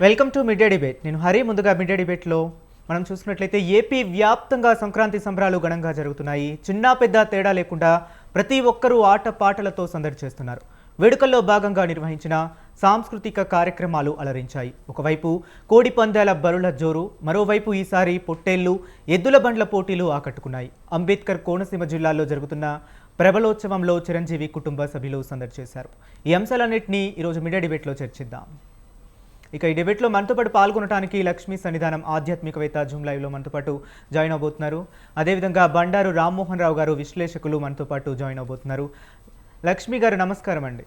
Welcome to mid day debate. నేను హరి. ముందుగా mid day డిబేట్లో మనం చూసినట్లయితే ఏపీ వ్యాప్తంగా సంక్రాంతి సంబరాలు ఘనంగా జరుగుతున్నాయి. చిన్న పెద్ద తేడా లేకుండా ప్రతి ఒక్కరూ ఆట పాటలతో సందడి చేస్తున్నారు. వేడుకల్లో భాగంగా నిర్వహించిన సాంస్కృతిక కార్యక్రమాలు అలరించాయి. ఒకవైపు కోడి పందాల బరుల జోరు, మరోవైపు ఈసారి పొట్టేళ్లు, ఎద్దుల బండ్ల పోటీలు ఆకట్టుకున్నాయి. అంబేద్కర్ కోనసీమ జిల్లాలో జరుగుతున్న ప్రబలోత్సవంలో చిరంజీవి కుటుంబ సభ్యులు సందడి చేశారు. ఈ అంశాలన్నింటినీ ఈరోజు మిడ్ డే డిబేట్లో చర్చిద్దాం. ఇక ఈ డిబేట్లో మనతో పాటు పాల్గొనడానికి లక్ష్మీ సన్నిధానం ఆధ్యాత్మికవేత్త జూమ్ లైవ్లో మనతో పాటు జాయిన్ అవబోతున్నారు. అదేవిధంగా బండారు రామ్మోహన్ రావు గారు విశ్లేషకులు మనతో పాటు జాయిన్ అవబోతున్నారు. లక్ష్మి గారు నమస్కారం అండి.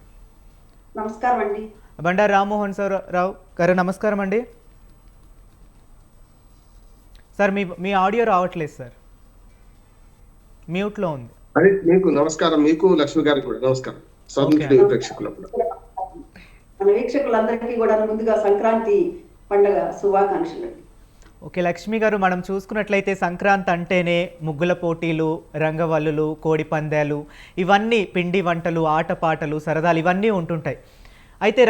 నమస్కారం అండి. బండారు రామ్మోహన్ రావు గారు నమస్కారం అండి. సార్ మీ ఆడియో రావట్లేదు సార్, మ్యూట్లో ఉంది. మీకు నమస్కారం. మీకు లక్ష్మి గారికి కూడా నమస్కారం. మన వీక్షకులందరికీ కూడా ముందుగా సంక్రాంతి పండుగ శుభాకాంక్షలు. ఓకే లక్ష్మి గారు, మనం చూసుకున్నట్లయితే సంక్రాంతి అంటేనే ముగ్గుల పోటీలు, రంగవల్లులు, కోడి పందాలు, ఇవన్నీ పిండి వంటలు, ఆటపాటలు, సరదాలు ఇవన్నీ ఉంటుంటాయి. అయితే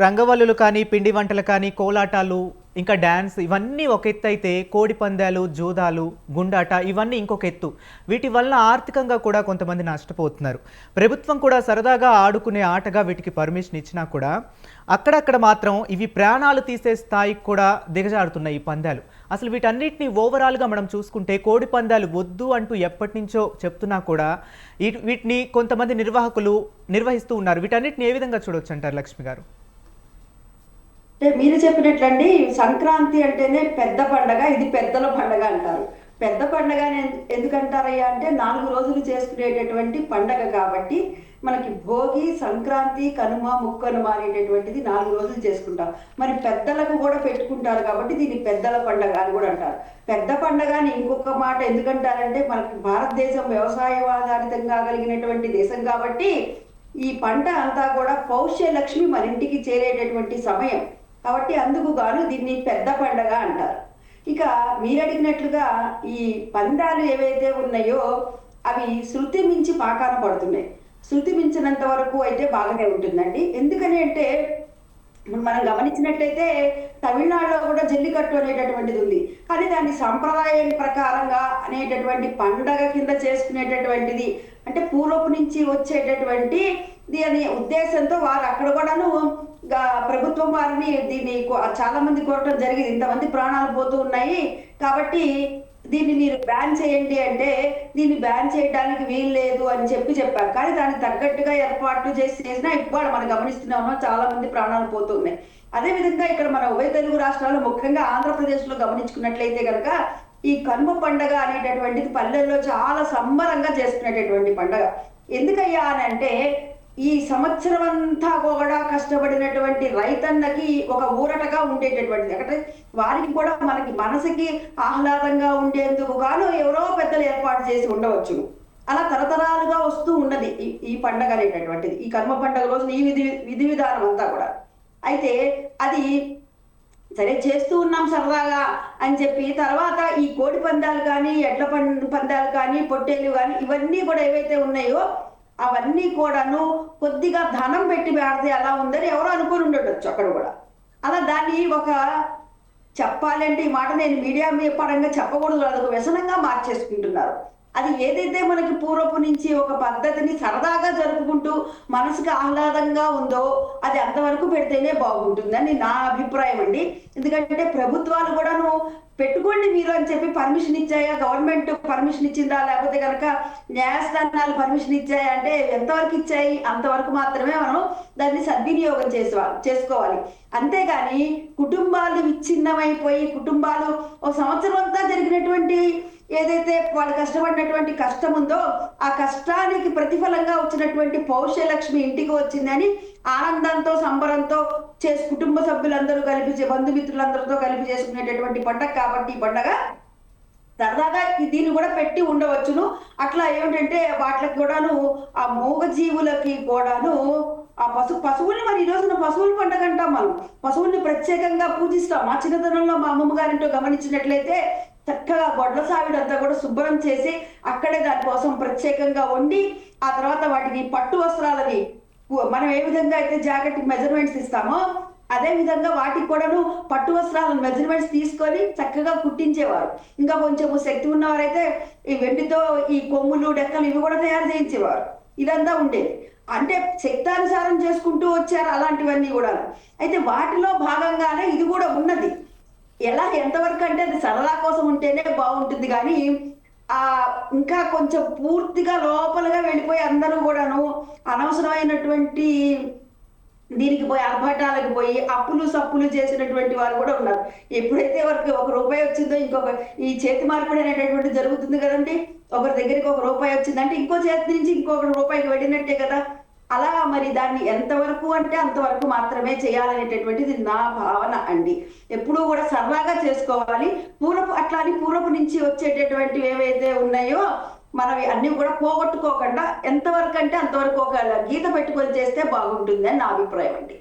రంగవల్లులు కానీ, పిండి వంటలు కానీ, కోలాటాలు, ఇంకా డ్యాన్స్ ఇవన్నీ ఒక ఎత్తు అయితే కోడి పందాలు, జూదాలు, గుండాట ఇవన్నీ ఇంకొక ఎత్తు. వీటి వల్ల ఆర్థికంగా కూడా కొంతమంది నష్టపోతున్నారు. ప్రభుత్వం కూడా సరదాగా ఆడుకునే ఆటగా వీటికి పర్మిషన్ ఇచ్చినా కూడా అక్కడక్కడ మాత్రం ఇవి ప్రాణాలు తీసే స్థాయికి కూడా దిగజారుతున్నాయి ఈ పందాలు. అసలు వీటన్నిటిని ఓవరాల్గా మనం చూసుకుంటే కోడి పందాలు వద్దు అంటూ ఎప్పటి నుంచో చెప్తున్నా కూడా వీటిని కొంతమంది నిర్వాహకులు నిర్వహిస్తూ ఉన్నారు. వీటన్నిటిని ఏ విధంగా చూడొచ్చు అంటారు లక్ష్మి గారు? అంటే మీరు చెప్పినట్లండి, సంక్రాంతి అంటేనే పెద్ద పండగ, ఇది పెద్దల పండగ అంటారు. పెద్ద పండగ ఎందుకంటారయ్యా అంటే 4 రోజులు చేసుకునేటటువంటి పండగ కాబట్టి మనకి భోగి, సంక్రాంతి, కనుమ, ముక్కనుమ అనేటటువంటిది 4 రోజులు చేసుకుంటాం. మరి పెద్దలకు కూడా పెట్టుకుంటారు కాబట్టి దీన్ని పెద్దల పండగ అని కూడా అంటారు. పెద్ద పండగ అని ఇంకొక మాట ఎందుకంటారంటే మనకి భారతదేశం వ్యవసాయ ఆధారితంగా కలిగినటువంటి దేశం కాబట్టి ఈ పంట అంతా కూడా పౌష్యలక్ష్మి మన ఇంటికి చేరేటటువంటి సమయం కాబట్టి అందుకు గాను దీన్ని పెద్ద పండగ అంటారు. ఇక మీరు అడిగినట్లుగా ఈ పందాలు ఏవైతే ఉన్నాయో అవి శృతి మించి పాకాన పడుతున్నాయి. శృతి మించినంత వరకు అయితే బాగానే ఉంటుందండి. ఎందుకని అంటే మనం గమనించినట్లయితే తమిళనాడులో కూడా జల్లికట్టు అనేటటువంటిది ఉంది. కానీ దాన్ని సంప్రదాయం ప్రకారంగా అనేటటువంటి పండగ కింద చేసుకునేటటువంటిది, అంటే పూర్వపు నుంచి వచ్చేటటువంటి దీని ఉద్దేశంతో వారు అక్కడ కూడాను ప్రభుత్వం వారిని దీన్ని చాలా మంది కోరటం జరిగింది. ఇంతమంది ప్రాణాలు పోతూ ఉన్నాయి కాబట్టి దీన్ని మీరు బ్యాన్ చేయండి అంటే దీన్ని బ్యాన్ చేయడానికి వీలు లేదు అని చెప్పారు. కానీ దానికి తగ్గట్టుగా ఏర్పాట్లు చేసినా ఇవాళ మనం గమనిస్తున్నామో చాలా మంది ప్రాణాలు పోతున్నాయి. అదేవిధంగా ఇక్కడ మన ఉభయ తెలుగు రాష్ట్రాల్లో ముఖ్యంగా ఆంధ్రప్రదేశ్లో గమనించుకున్నట్లయితే కనుక ఈ కనుమ పండగ అనేటటువంటిది పల్లెల్లో చాలా సంబరంగా చేసుకునేటటువంటి పండగ. ఎందుకయ్యా అని అంటే ఈ సంవత్సరం అంతా కూడా కష్టపడినటువంటి రైతన్నకి ఒక ఊరటగా ఉండేటటువంటిది. అంటే వారికి కూడా మనకి మనసుకి ఆహ్లాదంగా ఉండేందుకు గాను ఎవరో పెద్దలు ఏర్పాటు చేసి ఉండవచ్చును. అలా తరతరాలుగా వస్తూ ఉన్నది ఈ పండగ అనేటటువంటిది. ఈ కర్మ పండగ రోజున ఈ విధి విధానం అంతా కూడా. అయితే అది సరే చేస్తూ ఉన్నాం సరదాగా అని చెప్పి తర్వాత ఈ కోడి పందాలు కానీ, ఎడ్ల పందాలు కానీ, పొట్టేలు కానీ ఇవన్నీ కూడా ఏవైతే ఉన్నాయో అవన్నీ కూడాను కొద్దిగా ధనం పెట్టి పెడితే ఎలా ఉందని ఎవరో అనుకుని ఉండొచ్చు అక్కడ కూడా. అలా దాన్ని ఒక చెప్పాలంటే ఈ మాట నేను మీడియా పరంగా చెప్పకూడదు, అదొక వ్యసనంగా మార్చేసుకుంటున్నారు. అది ఏదైతే మనకి పూర్వపు నుంచి ఒక పద్ధతిని సరదాగా జరుపుకుంటూ మనసుకి ఆహ్లాదంగా ఉందో అది అంతవరకు పెడితేనే బాగుంటుందని నా అభిప్రాయం అండి. ఎందుకంటే ప్రభుత్వాలు కూడాను పెట్టుకోండి మీరు అని చెప్పి పర్మిషన్ ఇచ్చాయా, గవర్నమెంట్ పర్మిషన్ ఇచ్చిందా, లేకపోతే కనుక న్యాయస్థానాలు పర్మిషన్ ఇచ్చాయా అంటే ఎంతవరకు ఇచ్చాయి అంతవరకు మాత్రమే మనం దాన్ని సద్వినియోగం చేసుకోవాలి. అంతేగాని కుటుంబాలు విచ్ఛిన్నమైపోయి కుటుంబాలు ఒక సంవత్సరం అంతా జరిగినటువంటి ఏదైతే వాళ్ళు కష్టపడినటువంటి కష్టం ఉందో ఆ కష్టానికి ప్రతిఫలంగా వచ్చినటువంటి పౌష్యలక్ష్మి ఇంటికి వచ్చిందని ఆనందంతో సంబరంతో కుటుంబ సభ్యులందరూ కలిపి బంధుమిత్రులందరితో కలిపి చేసుకునేటటువంటి పండగ కాబట్టి ఈ పండగ సరదాగా దీన్ని కూడా పెట్టి ఉండవచ్చును. అట్లా ఏమిటంటే వాటికి కూడాను ఆ మూగ జీవులకి కూడాను ఆ పశువుల్ని మరి ఈ రోజున పశువుల పండుగ అంటాం. మనం పశువుల్ని ప్రత్యేకంగా పూజిస్తాం. మా చిన్నతనంలో మా అమ్మమ్మ గారింటో గమనించినట్లయితే చక్కగా గొడ్ల సావిడంతా కూడా శుభ్రం చేసి అక్కడే దానికోసం ప్రత్యేకంగా వండి ఆ తర్వాత వాటికి పట్టు వస్త్రాలని మనం ఏ విధంగా అయితే జాకెట్ మెజర్మెంట్స్ ఇస్తామో అదే విధంగా వాటికి కూడాను పట్టు వస్త్రాలను మెజర్మెంట్స్ తీసుకొని చక్కగా కుట్టించేవారు. ఇంకా కొంచెం శక్తి ఉన్నవారైతే ఈ వెండితో ఈ కొమ్ములు డెక్కలు ఇవి కూడా తయారు చేయించేవారు. ఇదంతా ఉండేది. అంటే శక్తానుసారం చేసుకుంటూ వచ్చారు అలాంటివన్నీ కూడా. అయితే వాటిలో భాగంగానే ఇది కూడా ఉన్నది. ఎలా ఎంతవరకు అంటే అది సరదా కోసం ఉంటేనే బాగుంటుంది కానీ ఆ ఇంకా కొంచెం పూర్తిగా లోపలగా వెళ్ళిపోయి అందరూ కూడాను అనవసరమైనటువంటి దీనికి పోయి ఆర్భాటాలకు పోయి అప్పులు సప్పులు చేసినటువంటి వారు కూడా ఉన్నారు. ఎప్పుడైతే వారికి ₹1 వచ్చిందో ఇంకొక ఈ చేతి మార్పిడి అనేటటువంటి జరుగుతుంది కదండి. ఒకరి దగ్గరికి ₹1 వచ్చిందంటే ఇంకో చేతి నుంచి ఇంకొక రూపాయికి వెళ్ళినట్టే కదా. అలా మరి దాన్ని ఎంతవరకు అంటే అంతవరకు మాత్రమే చేయాలనేటటువంటిది నా భావన అండి. ఎప్పుడూ కూడా సరదాగా చేసుకోవాలి. పూర్వపు నుంచి వచ్చేటటువంటివి ఏవైతే ఉన్నాయో మనవి అన్ని కూడా పోగొట్టుకోకుండా ఎంతవరకు అంటే అంతవరకు ఒక గీత పెట్టుకొని చేస్తే బాగుంటుంది అని నా అభిప్రాయం అండి.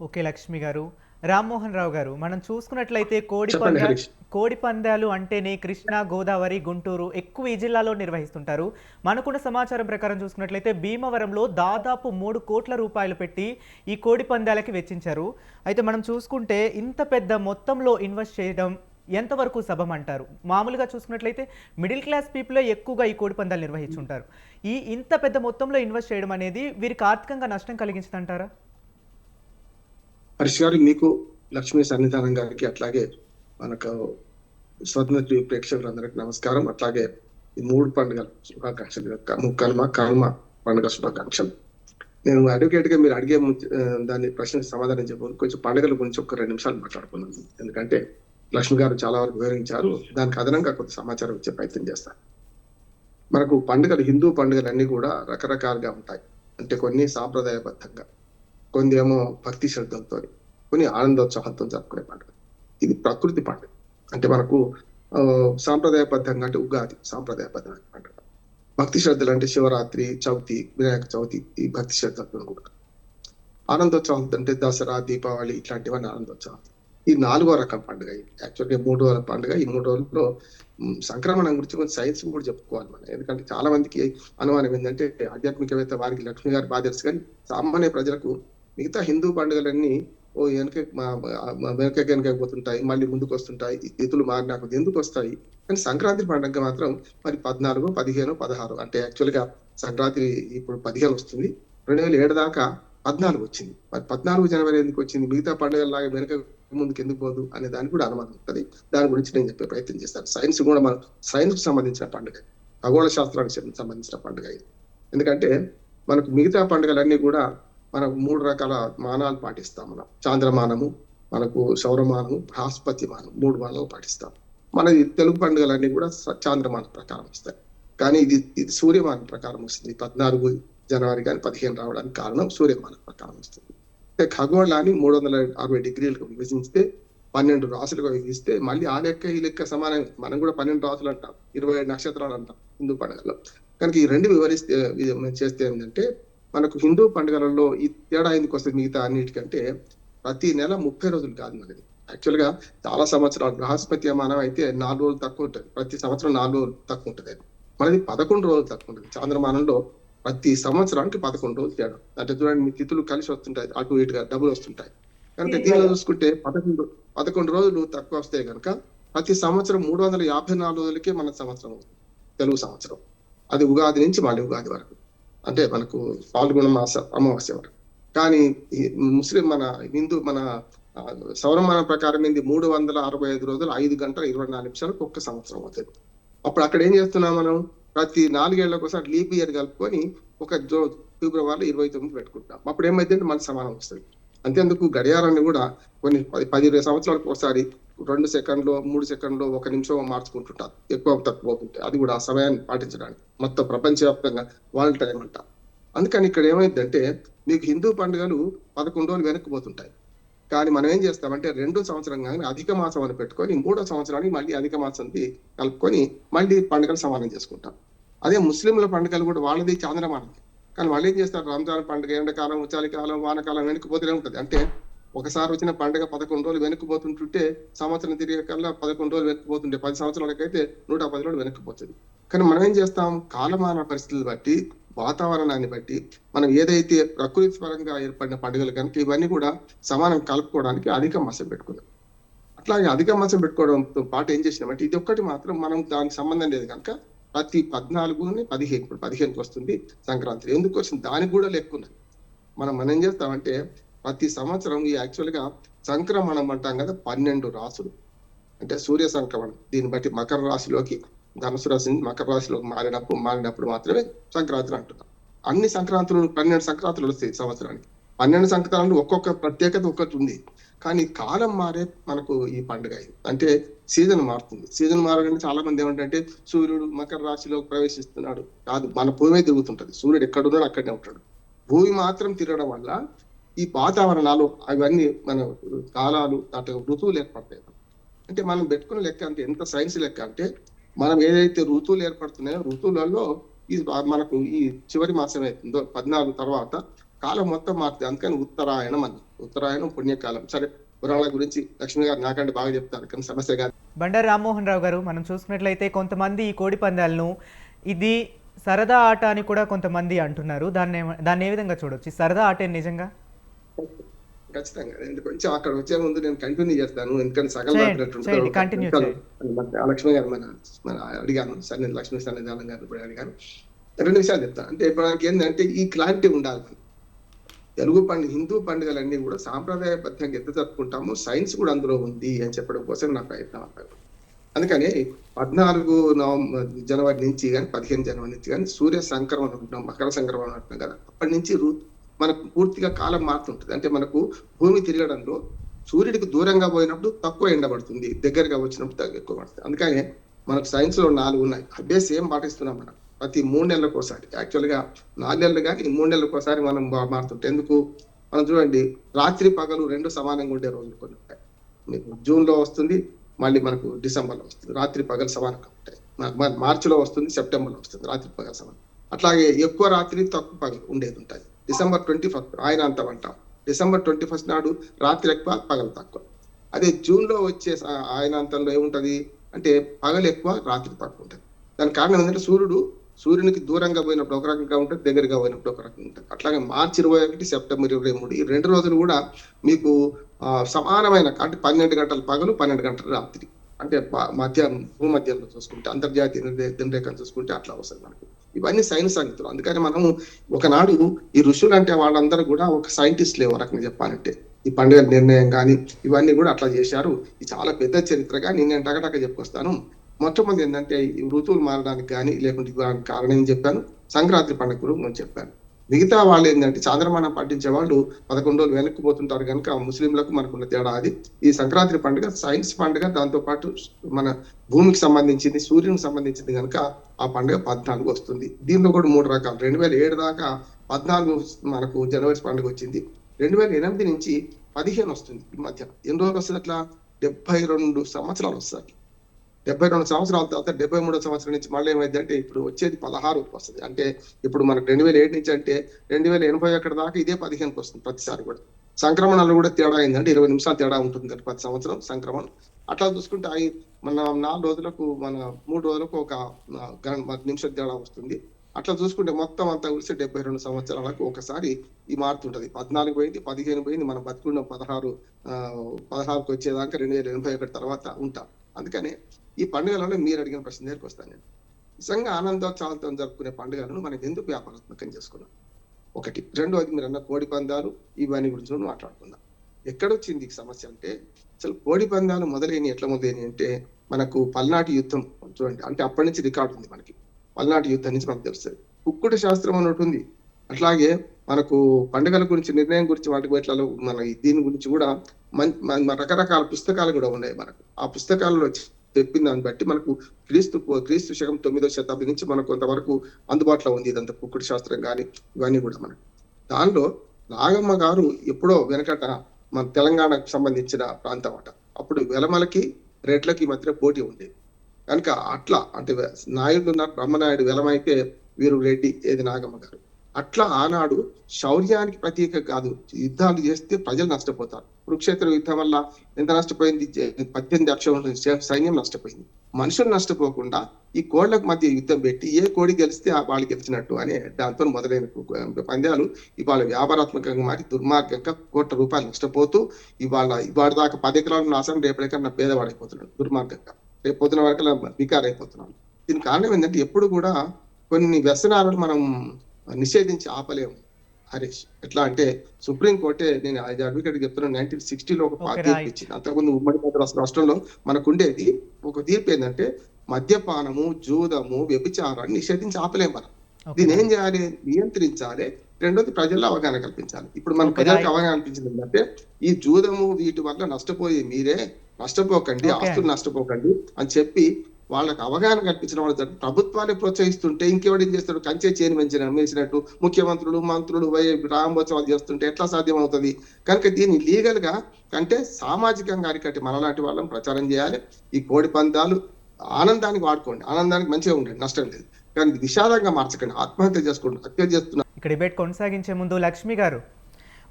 ఓకే లక్ష్మి గారు. రామ్మోహన్ రావు గారు, మనం చూసుకున్నట్లయితే చెప్పండి హరీష్. కోడి పందాలు అంటేనే కృష్ణా, గోదావరి, గుంటూరు ఎక్కువ ఈ జిల్లాలో నిర్వహిస్తుంటారు. మనకున్న సమాచారం ప్రకారం చూసుకున్నట్లయితే భీమవరంలో దాదాపు 3 కోట్ల రూపాయలు పెట్టి ఈ కోడి పందాలకి వెచ్చించారు. అయితే మనం చూసుకుంటే ఇంత పెద్ద మొత్తంలో ఇన్వెస్ట్ చేయడం ఎంతవరకు సబమంటారు? మామూలుగా చూసుకున్నట్లయితే మిడిల్ క్లాస్ పీపుల్ ఎక్కువగా ఈ కోడి పందాలు నిర్వహించుంటారు. ఇంత పెద్ద మొత్తంలో ఇన్వెస్ట్ చేయడం అనేది వీరికి ఆర్థికంగా నష్టం కలిగించదంటారా? హరీష్ గారు, మీకు లక్ష్మీ సన్నిధానం గారికి అట్లాగే మనకు స్వతంత్ర ప్రేక్షకులందరికీ నమస్కారం. అట్లాగే ఈ 3 పండుగల శుభాకాంక్షలు, కనుమ పండుగ శుభాకాంక్షలు. నేను అడ్వకేట్ గా మీరు అడిగే దాని ప్రశ్నకు సమాధానం చెప్పాను. కొంచెం పండుగల గురించి ఒక 2 నిమిషాలు మాట్లాడుకున్నాను. ఎందుకంటే లక్ష్మి గారు చాలా వరకు వివరించారు. దానికి అదనంగా కొంత సమాచారం ఇచ్చే ప్రయత్నం చేస్తాను. మనకు పండుగలు, హిందూ పండుగలన్నీ కూడా రకరకాలుగా ఉంటాయి. అంటే కొన్ని సాంప్రదాయబద్ధంగా, కొన్ని ఏమో భక్తి శ్రద్ధలతో, కొన్ని ఆనందోత్సాహంతో జరుపుకునే పండుగ. ఇది ప్రకృతి పండుగ. అంటే మనకు సాంప్రదాయబద్ధంగా అంటే ఉగాది సాంప్రదాయబద్ధమైన పండుగ. భక్తి శ్రద్ధలు అంటే శివరాత్రి, చవితి, వినాయక చవితి, ఈ భక్తి శ్రద్ధలతో కూడా. ఆనందోత్సవం అంటే దసరా, దీపావళి ఇట్లాంటివన్నీ ఆనందోత్సవం. ఈ 4వ రకం పండుగ. యాక్చువల్గా 3వ పండుగ. ఈ 3 రోజుల్లో సంక్రమణం గురించి కొంచెం సైన్స్ కూడా చెప్పుకోవాలి మనం. ఎందుకంటే చాలా మందికి అనుమానం ఏంటంటే ఆధ్యాత్మికవేత్త వారికి లక్ష్మి గారి బాగా తెలుసు, కానీ సామాన్య ప్రజలకు మిగతా హిందూ పండుగలన్నీ వెనకపోతుంటాయి, మళ్ళీ ముందుకు వస్తుంటాయి, తిథులు మారినాక ఎందుకు వస్తాయి. కానీ సంక్రాంతి పండుగ మాత్రం మరి 14, 15, 16 అంటే యాక్చువల్గా సంక్రాంతి ఇప్పుడు 15 వస్తుంది, 2007 దాకా 14 వచ్చింది. మరి 14 జనవరి ఎందుకు వచ్చింది? మిగతా పండుగలాగా వెనక ముందుకు ఎందుకు పోదు అనే దానికి కూడా అనుమానం ఉంటుంది. దాని గురించి నేను చెప్పే ప్రయత్నం చేస్తాను. సైన్స్ కూడా మన సైన్స్ కు సంబంధించిన పండుగ, ఖగోళ శాస్త్రానికి సంబంధించిన పండుగ ఇది. ఎందుకంటే మనకు మిగతా పండుగలన్నీ కూడా మనకు 3 రకాల మానాలు పాటిస్తాం. మనం చాంద్రమానము, మనకు సౌరమానము, బృహస్పతి మానం, 3 మానాలు పాటిస్తాం. మన తెలుగు పండుగలన్నీ కూడా చాంద్రమానం ప్రకారం వస్తాయి. కానీ ఇది సూర్యమానం ప్రకారం వస్తుంది. 14 జనవరి కానీ 15 రావడానికి కారణం సూర్యమానం ప్రకారం వస్తుంది. అంటే ఖగోళాన్ని 360 డిగ్రీలకు విభజిస్తే 12 రాసులుగా విభజిస్తే మళ్ళీ ఆ లెక్క ఈ లెక్క సమానం. మనం కూడా 12 రాసులు అంటాం, 27 నక్షత్రాలు అంటాం హిందూ పండుగలో. కనుక ఈ 2 వివరిస్తే చేస్తే ఏంటంటే మనకు హిందూ పండుగలలో ఈ తేడా ఎందుకు వస్తుంది మిగతా అన్నిటికంటే, ప్రతి నెల 30 రోజులు కాదు మనది. యాక్చువల్గా చాలా సంవత్సరాలు బృహస్పతి మానం అయితే 4 రోజులు తక్కువ ఉంటుంది. ప్రతి సంవత్సరం 4 రోజులు తక్కువ ఉంటుంది. మనది 11 రోజులు తక్కువ ఉంటుంది. చాంద్రమానంలో ప్రతి సంవత్సరానికి 11 రోజులు తేడా. అంటే చూడండి, మీ తిథులు కలిసి వస్తుంటాయి, అటు ఇటుగా డబుల్ వస్తుంటాయి. కనుక దీనిలో చూసుకుంటే 11 రోజులు తక్కువ వస్తాయి కనుక ప్రతి సంవత్సరం 354 రోజులకే మన సంవత్సరం అవుతుంది, తెలుగు సంవత్సరం. అది ఉగాది నుంచి మళ్ళీ ఉగాది వరకు, అంటే మనకు పాల్గొన మాస అమావాస్య వరకు. కానీ మన హిందూ సౌరమానం ప్రకారం ఏంది 365 రోజులు 5 గంటల 24 నిమిషాలకు ఒక్క సంవత్సరం అవుతుంది. అప్పుడు అక్కడ ఏం చేస్తున్నాం మనం, ప్రతి 4 ఏళ్లకు ఒకసారి లీప్ ఇయర్ కలుపుకొని ఒక ఫిబ్రవరి 29 పెట్టుకుంటాం. అప్పుడు ఏమైందంటే మన సమానం వస్తుంది. అంతేందుకు గడియారాన్ని కూడా కొన్ని 10-20 సంవత్సరాలకు ఒకసారి 2 సెకండ్లు 3 సెకండ్లు 1 నిమిషం మార్చుకుంటుంటారు, ఎక్కువ తక్కువ అవుతుంటాయి. అది కూడా ఆ సమయాన్ని పాటించడానికి మొత్తం ప్రపంచవ్యాప్తంగా వరల్డ్ టైం అంట. అందుకని ఇక్కడ ఏమైందంటే మీకు హిందూ పండుగలు 11 రోజులు వెనక్కిపోతుంటాయి. కానీ మనం ఏం చేస్తామంటే 2వ సంవత్సరం కానీ అధిక మాసం అని పెట్టుకొని 3వ సంవత్సరానికి మళ్ళీ అధిక మాసంది కలుపుకొని మళ్ళీ పండుగలు సమానం చేసుకుంటాం. అదే ముస్లింల పండుగలు కూడా వాళ్ళది చాంద్రమానం. కానీ వాళ్ళు ఏం చేస్తారు, రంజాన్ పండుగ ఎండాకాలం, చలికాలం, వానకాలం వెనక్కిపోతూనే ఉంటుంది. అంటే ఒకసారి వచ్చిన పండుగ 11 రోజులు వెనక్కిపోతుంటుంటే సంవత్సరం తిరిగే కల్లా 11 రోజులు వెనక్కిపోతుంటే 10 సంవత్సరాలకైతే 110 రోజులు వెనక్కిపోతుంది. కానీ మనం ఏం చేస్తాం, కాలమాన పరిస్థితులు బట్టి వాతావరణాన్ని బట్టి మనం ఏదైతే ప్రకృతి పరంగా ఏర్పడిన పండుగలు కనుక ఇవన్నీ కూడా సమానం కలుపుకోవడానికి అధిక మాసం పెట్టుకున్నాం. అట్లాగే అధిక మాసం పెట్టుకోవడంతో పాటు ఏం చేసినామంటే ఇది ఒక్కటి మాత్రం మనం దానికి సంబంధం లేదు కనుక ప్రతి 14ని 15 ఇప్పుడు 15కి వస్తుంది సంక్రాంతి. ఎందుకు వస్తుంది దానికి కూడా లెక్కున్నది. మనం ఏం చేస్తామంటే ప్రతి సంవత్సరం ఈ యాక్చువల్గా సంక్రమణం అంటాం కదా, 12 రాసులు అంటే సూర్య సంక్రమణం. దీన్ని బట్టి మకర రాశిలోకి ధనుసు రాశి నుంచి మకర రాశిలోకి మారినప్పుడు మాత్రమే సంక్రాంతులు అంటున్నాం. అన్ని సంక్రాంతులు 12 సంక్రాంతులు వస్తాయి సంవత్సరానికి. 12 సంక్రాంతులు ఒక్కొక్క ప్రత్యేకత ఒక్కటి ఉంది. కానీ కాలం మారే మనకు ఈ పండుగ ఇది. అంటే సీజన్ మారుతుంది. సీజన్ మారగానే చాలా మంది ఏమంటే సూర్యుడు మకర రాశిలోకి ప్రవేశిస్తున్నాడు కాదు, మన భూమి తిరుగుతుంటది. సూర్యుడు ఎక్కడున్నాడు అక్కడనే ఉంటాడు. భూమి మాత్రం తిరగడం వల్ల ఈ వాతావరణాలు అవన్నీ మన కాలాలు అటు ఋతువులు ఏర్పడతాయి. అంటే మనం పెట్టుకున్న లెక్క అంటే ఎంత సైన్స్ లెక్క అంటే మనం ఏదైతే ఋతువులు ఏర్పడుతున్నాయో ఋతువులలో ఈ మనకు ఈ చివరి మాసం అవుతుందో 14 తర్వాత కాలం మొత్తం మారుతుంది. అందుకని ఉత్తరాయణం పుణ్యకాలం. సరే, పురాణాల గురించి లక్ష్మి గారు నాకంటే బాగా చెప్తారు, కానీ సమస్య కాదు. బండారు రామ్మోహన్ రావు గారు, మనం చూసుకున్నట్లయితే కొంతమంది ఈ కోడి పందాలను ఇది సరదా ఆట అని కూడా కొంతమంది అంటున్నారు. దాన్ని ఏ విధంగా చూడొచ్చు? ఈ సరదా ఆట నిజంగా? ఖచ్చితంగా కొంచెం అక్కడ వచ్చే ముందు నేను కంటిన్యూ చేస్తాను, ఎందుకంటే సగం లక్ష్మి గారు మన అడిగాను సార్, నేను లక్ష్మీ సన్నిధానం గారిని ఇప్పుడు అడిగాను. 2 విషయాలు చెప్తాను. అంటే ఇప్పుడు మనకి ఏంటంటే ఈ క్లారిటీ ఉండాలి. తెలుగు హిందూ పండుగలన్నీ కూడా సాంప్రదాయబద్ధంగా ఎంత జరుపుకుంటామో సైన్స్ కూడా అందులో ఉంది అని చెప్పడం కోసం నా ప్రయత్నం. అందుకని 14 జనవరి నుంచి కానీ 15 జనవరి నుంచి కానీ సూర్య సంక్రమణం ఉంటున్నాం, మకర సంక్రమణం అంటున్నాం కదా, అప్పటి నుంచి మనకు పూర్తిగా కాలం మారుతుంటుంది. అంటే మనకు భూమి తిరగడంలో సూర్యుడికి దూరంగా పోయినప్పుడు తక్కువ ఎండబడుతుంది, దగ్గరగా వచ్చినప్పుడు ఎక్కువ పడుతుంది. అందుకని మనకు సైన్స్ లో 4 ఉన్నాయి. అదే సేమ్ పాటిస్తున్నాం మనం ప్రతి 3 నెలలకు ఒకసారి. యాక్చువల్గా 4 నెలలు కానీ 3 నెలలకు ఒకసారి మనం మారుతుంటాం. ఎందుకు? మనం చూడండి, రాత్రి పగలు 2 సమానంగా ఉండే రోజులు కొన్ని ఉంటాయి. మీకు జూన్ లో వస్తుంది, మళ్ళీ మనకు డిసెంబర్ లో వస్తుంది. రాత్రి పగలు సమానంగా ఉంటాయి. మార్చిలో వస్తుంది, సెప్టెంబర్ లో వస్తుంది రాత్రి పగలు సమానం. అట్లాగే ఎక్కువ రాత్రి తక్కువ పగలు ఉండేది ఉంటుంది. డిసెంబర్ 21 ఆయన అంతం అంటాం. డిసెంబర్ 21 నాడు రాత్రి ఎక్కువ పగలు తక్కువ. అదే జూన్ లో వచ్చే ఆయన అంతంలో ఏముంటది అంటే పగలు ఎక్కువ రాత్రి తక్కువ ఉంటుంది. దానికి కారణం ఏంటంటే సూర్యునికి దూరంగా పోయినప్పుడు ఒక రకంగా ఉంటుంది, దగ్గరగా పోయినప్పుడు ఒక రకంగా ఉంటుంది. అట్లాగే మార్చి 21, సెప్టెంబర్ 23 ఈ 2 రోజులు కూడా మీకు సమానమైన అంటే 12 గంటల పగలు 12 గంటల రాత్రి. అంటే భూమధ్యంలో చూసుకుంటే అంతర్జాతీయ దినరేఖను చూసుకుంటే అట్లా వస్తుంది మనకు. ఇవన్నీ సైన్స్ సంగతులు. అందుకని మనము ఒకనాడు ఈ ఋషులు అంటే వాళ్ళందరూ కూడా ఒక సైంటిస్టులే ఒక రకంగా చెప్పాలంటే. ఈ పండుగ నిర్ణయం కానీ ఇవన్నీ కూడా అట్లా చేశారు. ఇది చాలా పెద్ద చరిత్రగా నేను టకటక చెప్పుకొస్తాను. మొట్టమొదటి ఏంటంటే ఈ ఋతువులు మారడానికి కానీ లేకుంటే కారణం ఏం చెప్పాను, సంక్రాంతి పండుగ కూడా నేను చెప్పాను. మిగతా వాళ్ళు ఏంటంటే చాంద్రమానం పాటించే వాళ్ళు 11 రోజులు వెనక్కిపోతుంటారు కనుక ముస్లింలకు మనకున్న తేడా అది. ఈ సంక్రాంతి పండుగ సైన్స్ పండుగ, దాంతో పాటు మన భూమికి సంబంధించింది, సూర్యునికి సంబంధించింది కనుక ఆ పండుగ 14 వస్తుంది. దీనిలో కూడా 3 రకాలు. 2007 దాకా 14 మనకు జనవరి పండుగ వచ్చింది. 2008 నుంచి 15 వస్తుంది. ఈ మధ్య ఎన్ని రోజులు వస్తుంది? అట్లా 72 సంవత్సరాలు వస్తుంది. 72 సంవత్సరాల తర్వాత 73వ సంవత్సరం నుంచి మళ్ళీ ఏమైంది అంటే ఇప్పుడు వచ్చేది 16 వస్తుంది. అంటే ఇప్పుడు మనకు 2007 నుంచి అంటే 2081 దాకా ఇదే 15కి వస్తుంది ప్రతిసారి కూడా. సంక్రమణాలు కూడా తేడా అయిందంటే 20 నిమిషాలు తేడా ఉంటుంది కదా ప్రతి సంవత్సరం సంక్రమణం. అట్లా చూసుకుంటే మన 4 రోజులకు మన 3 రోజులకు ఒక నిమిషం తేడా వస్తుంది. అట్లా చూసుకుంటే మొత్తం అంతా కలిసి 72 సంవత్సరాలకు ఒకసారి ఈ మారుతుంటది. 14 పోయింది, 15 పోయింది, మనం బతుకున్న 16కి వచ్చేదాకా 2081 తర్వాత ఉంటాం. అందుకనే ఈ పండుగలలో మీరు అడిగిన ప్రశ్న దగ్గరికి వస్తాను. నేను నిజంగా ఆనందోత్సాహాలతో జరుపుకునే పండుగలను మనం ఎందుకు వ్యాపారాత్మకం చేసుకున్నాం? ఒకటి. రెండోది మీరు అన్న కోడి పందాలు ఇవన్నీ గురించి మాట్లాడుకుందాం. ఎక్కడొచ్చింది సమస్య అంటే అసలు కోడి పందాలు ఎట్లా మొదలైనవి అంటే మనకు పల్నాటి యుద్ధం చూడండి. అంటే అప్పటి నుంచి రికార్డు ఉంది మనకి. పల్నాటి యుద్ధం నుంచి మనకు తెలుస్తుంది. కుక్కుడు శాస్త్రం అని ఉంటుంది. అట్లాగే మనకు పండుగల గురించి నిర్ణయం గురించి వాటి వేట్లలో మన దీని గురించి కూడా రకరకాల పుస్తకాలు కూడా ఉన్నాయి మనకు. ఆ పుస్తకాలలో చెప్పిన దాన్ని బట్టి మనకు క్రీస్తు శకం 9వ శతాబ్దం నుంచి మనకు కొంతవరకు అందుబాటులో ఉంది. ఇదంతా కుక్కుడు శాస్త్రం కానీ ఇవన్నీ కూడా మనకు. దానిలో నాగమ్మ గారు ఎప్పుడో వెనకట మన తెలంగాణకు సంబంధించిన ప్రాంతం అట. అప్పుడు వెలమలకి రెడ్లకి మధ్య పోటీ ఉండేది కనుక అట్లా అంటే నాయుడు బ్రహ్మనాయుడు వెలమైతే వీరు రెడ్డి, ఏది నాగమ్మ గారు. అట్లా ఆనాడు శౌర్యానికి ప్రతీక కాదు, యుద్ధాలు చేస్తే ప్రజలు నష్టపోతారు. కురుక్షేత్ర యుద్ధం వల్ల ఎంత నష్టపోయింది? 18 లక్షల సైన్యం నష్టపోయింది. మనుషులు నష్టపోకుండా ఈ కోళ్లకు మధ్య యుద్ధం పెట్టి ఏ కోడి గెలిస్తే వాళ్ళు గెలిచినట్టు అనే దాంతో మొదలైన పందాలు ఇవాళ వ్యాపారాత్మకంగా మారి దుర్మార్గంగా కోట్ల రూపాయలు నష్టపోతూ ఇవాళ దాకా 10 ఎకరాలు నాశనం, రేపటికన్నా పేదవాడైపోతున్నాడు దుర్మార్గంగా. రేపు పొద్దున వరకు వికారైపోతున్నాడు. దీనికి కారణం ఏంటంటే ఎప్పుడు కూడా కొన్ని వ్యసనాలను మనం నిషేధించి ఆపలేము హరీష్. ఎట్లా అంటే సుప్రీంకోర్టే, నేను అడ్వకేట్ చెప్తున్నాను, 1960లో ఒక తీర్పు ఇచ్చింది. అంతకుముందు ఉమ్మడి మద్రాసు రాష్ట్రంలో మనకు ఉండేది ఒక తీర్పు ఏంటంటే మద్యపానము, జూదము, వ్యభిచారాన్ని నిషేధించి ఆపలేము మనం. దీన్ని ఏం చేయాలి? నియంత్రించాలి. రెండోది ప్రజల్లో అవగాహన కల్పించాలి. ఇప్పుడు మన ప్రజలకు అవగాహన కల్పించింది ఏంటంటే ఈ జూదము వీటి వల్ల నష్టపోయే మీరే, నష్టపోకండి, ఆస్తులు నష్టపోకండి అని చెప్పి వాళ్ళకి అవగాహన కల్పించడం వల్ల ప్రభుత్వాన్ని ప్రోత్సహిస్తుంటే ఇంకెవడేం చేస్తాడు? కంచే చేని వేసినట్టు ముఖ్యమంత్రులు, మంత్రులు రామోత్సవాలు చేస్తుంటే ఎట్లా సాధ్యం అవుతుంది? కనుక దీన్ని లీగల్ గా అంటే సామాజికంగా అరికట్టి మనలాంటి వాళ్ళని ప్రచారం చేయాలి. ఈ కోడి పందాలు ఆనందానికి వాడుకోండి, ఆనందానికి మంచిగా ఉండండి, నష్టం లేదు. కానీ విషాదంగా మార్చకండి, ఆత్మహత్య చేసుకోండి, హత్య చేస్తున్నారు. ఇక్కడ డిబేట్ కొనసాగించే ముందు లక్ష్మి గారు,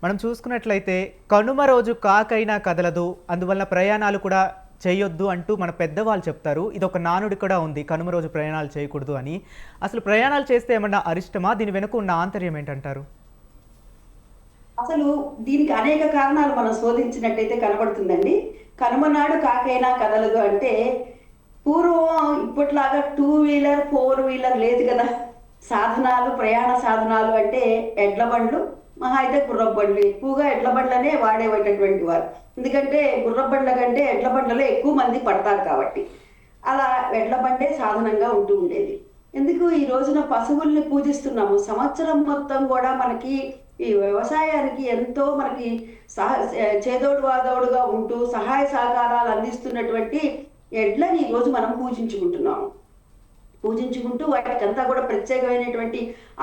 మనం చూసుకున్నట్లయితే కనుమ రోజు కాకైనా కదలదు, అందువల్ల ప్రయాణాలు కూడా చేయొద్దు అంటూ మన పెద్దవాళ్ళు చెప్తారు. ఇది ఒక నానుడి కూడా ఉంది, కనుమ రోజు ప్రయాణాలు చేయకూడదు అని. అసలు ప్రయాణాలు చేస్తే ఏమన్నా అరిష్టమా? దీని వెనుక ఉన్న ఆంతర్యం ఏంటంటారు? అసలు దీనికి అనేక కారణాలు మనం శోధించినట్టయితే కనబడుతుందండి. కనుమ నాడు కాకైనా కదలదు అంటే పూర్వం ఇప్పట్లాగా 2 వీలర్ 4 వీలర్ లేదు కదా. సాధనాలు, ప్రయాణ సాధనాలు అంటే ఎడ్ల బండ్లు, మహా అయితే గుర్రపు బండ్లు. ఎక్కువగా ఎడ్ల బండ్లనే వాడేటటువంటి వారు. ఎందుకంటే గుర్రపు బండ్ల కంటే ఎడ్ల బండ్లలో ఎక్కువ మంది పడతారు కాబట్టి. అలా ఎడ్ల బండే సాధనంగా ఉంటూ ఉండేది. ఎందుకు ఈ రోజున పశువుల్ని పూజిస్తున్నాము? సంవత్సరం మొత్తం కూడా మనకి ఈ వ్యవసాయానికి ఎంతో మనకి చేదోడు వాదోడుగా ఉంటూ సహాయ సహకారాలు అందిస్తున్నటువంటి ఎడ్లని ఈరోజు మనం పూజించుకుంటున్నాము. పూజించుకుంటూ వాటికంతా కూడా ప్రత్యేకమైనటువంటి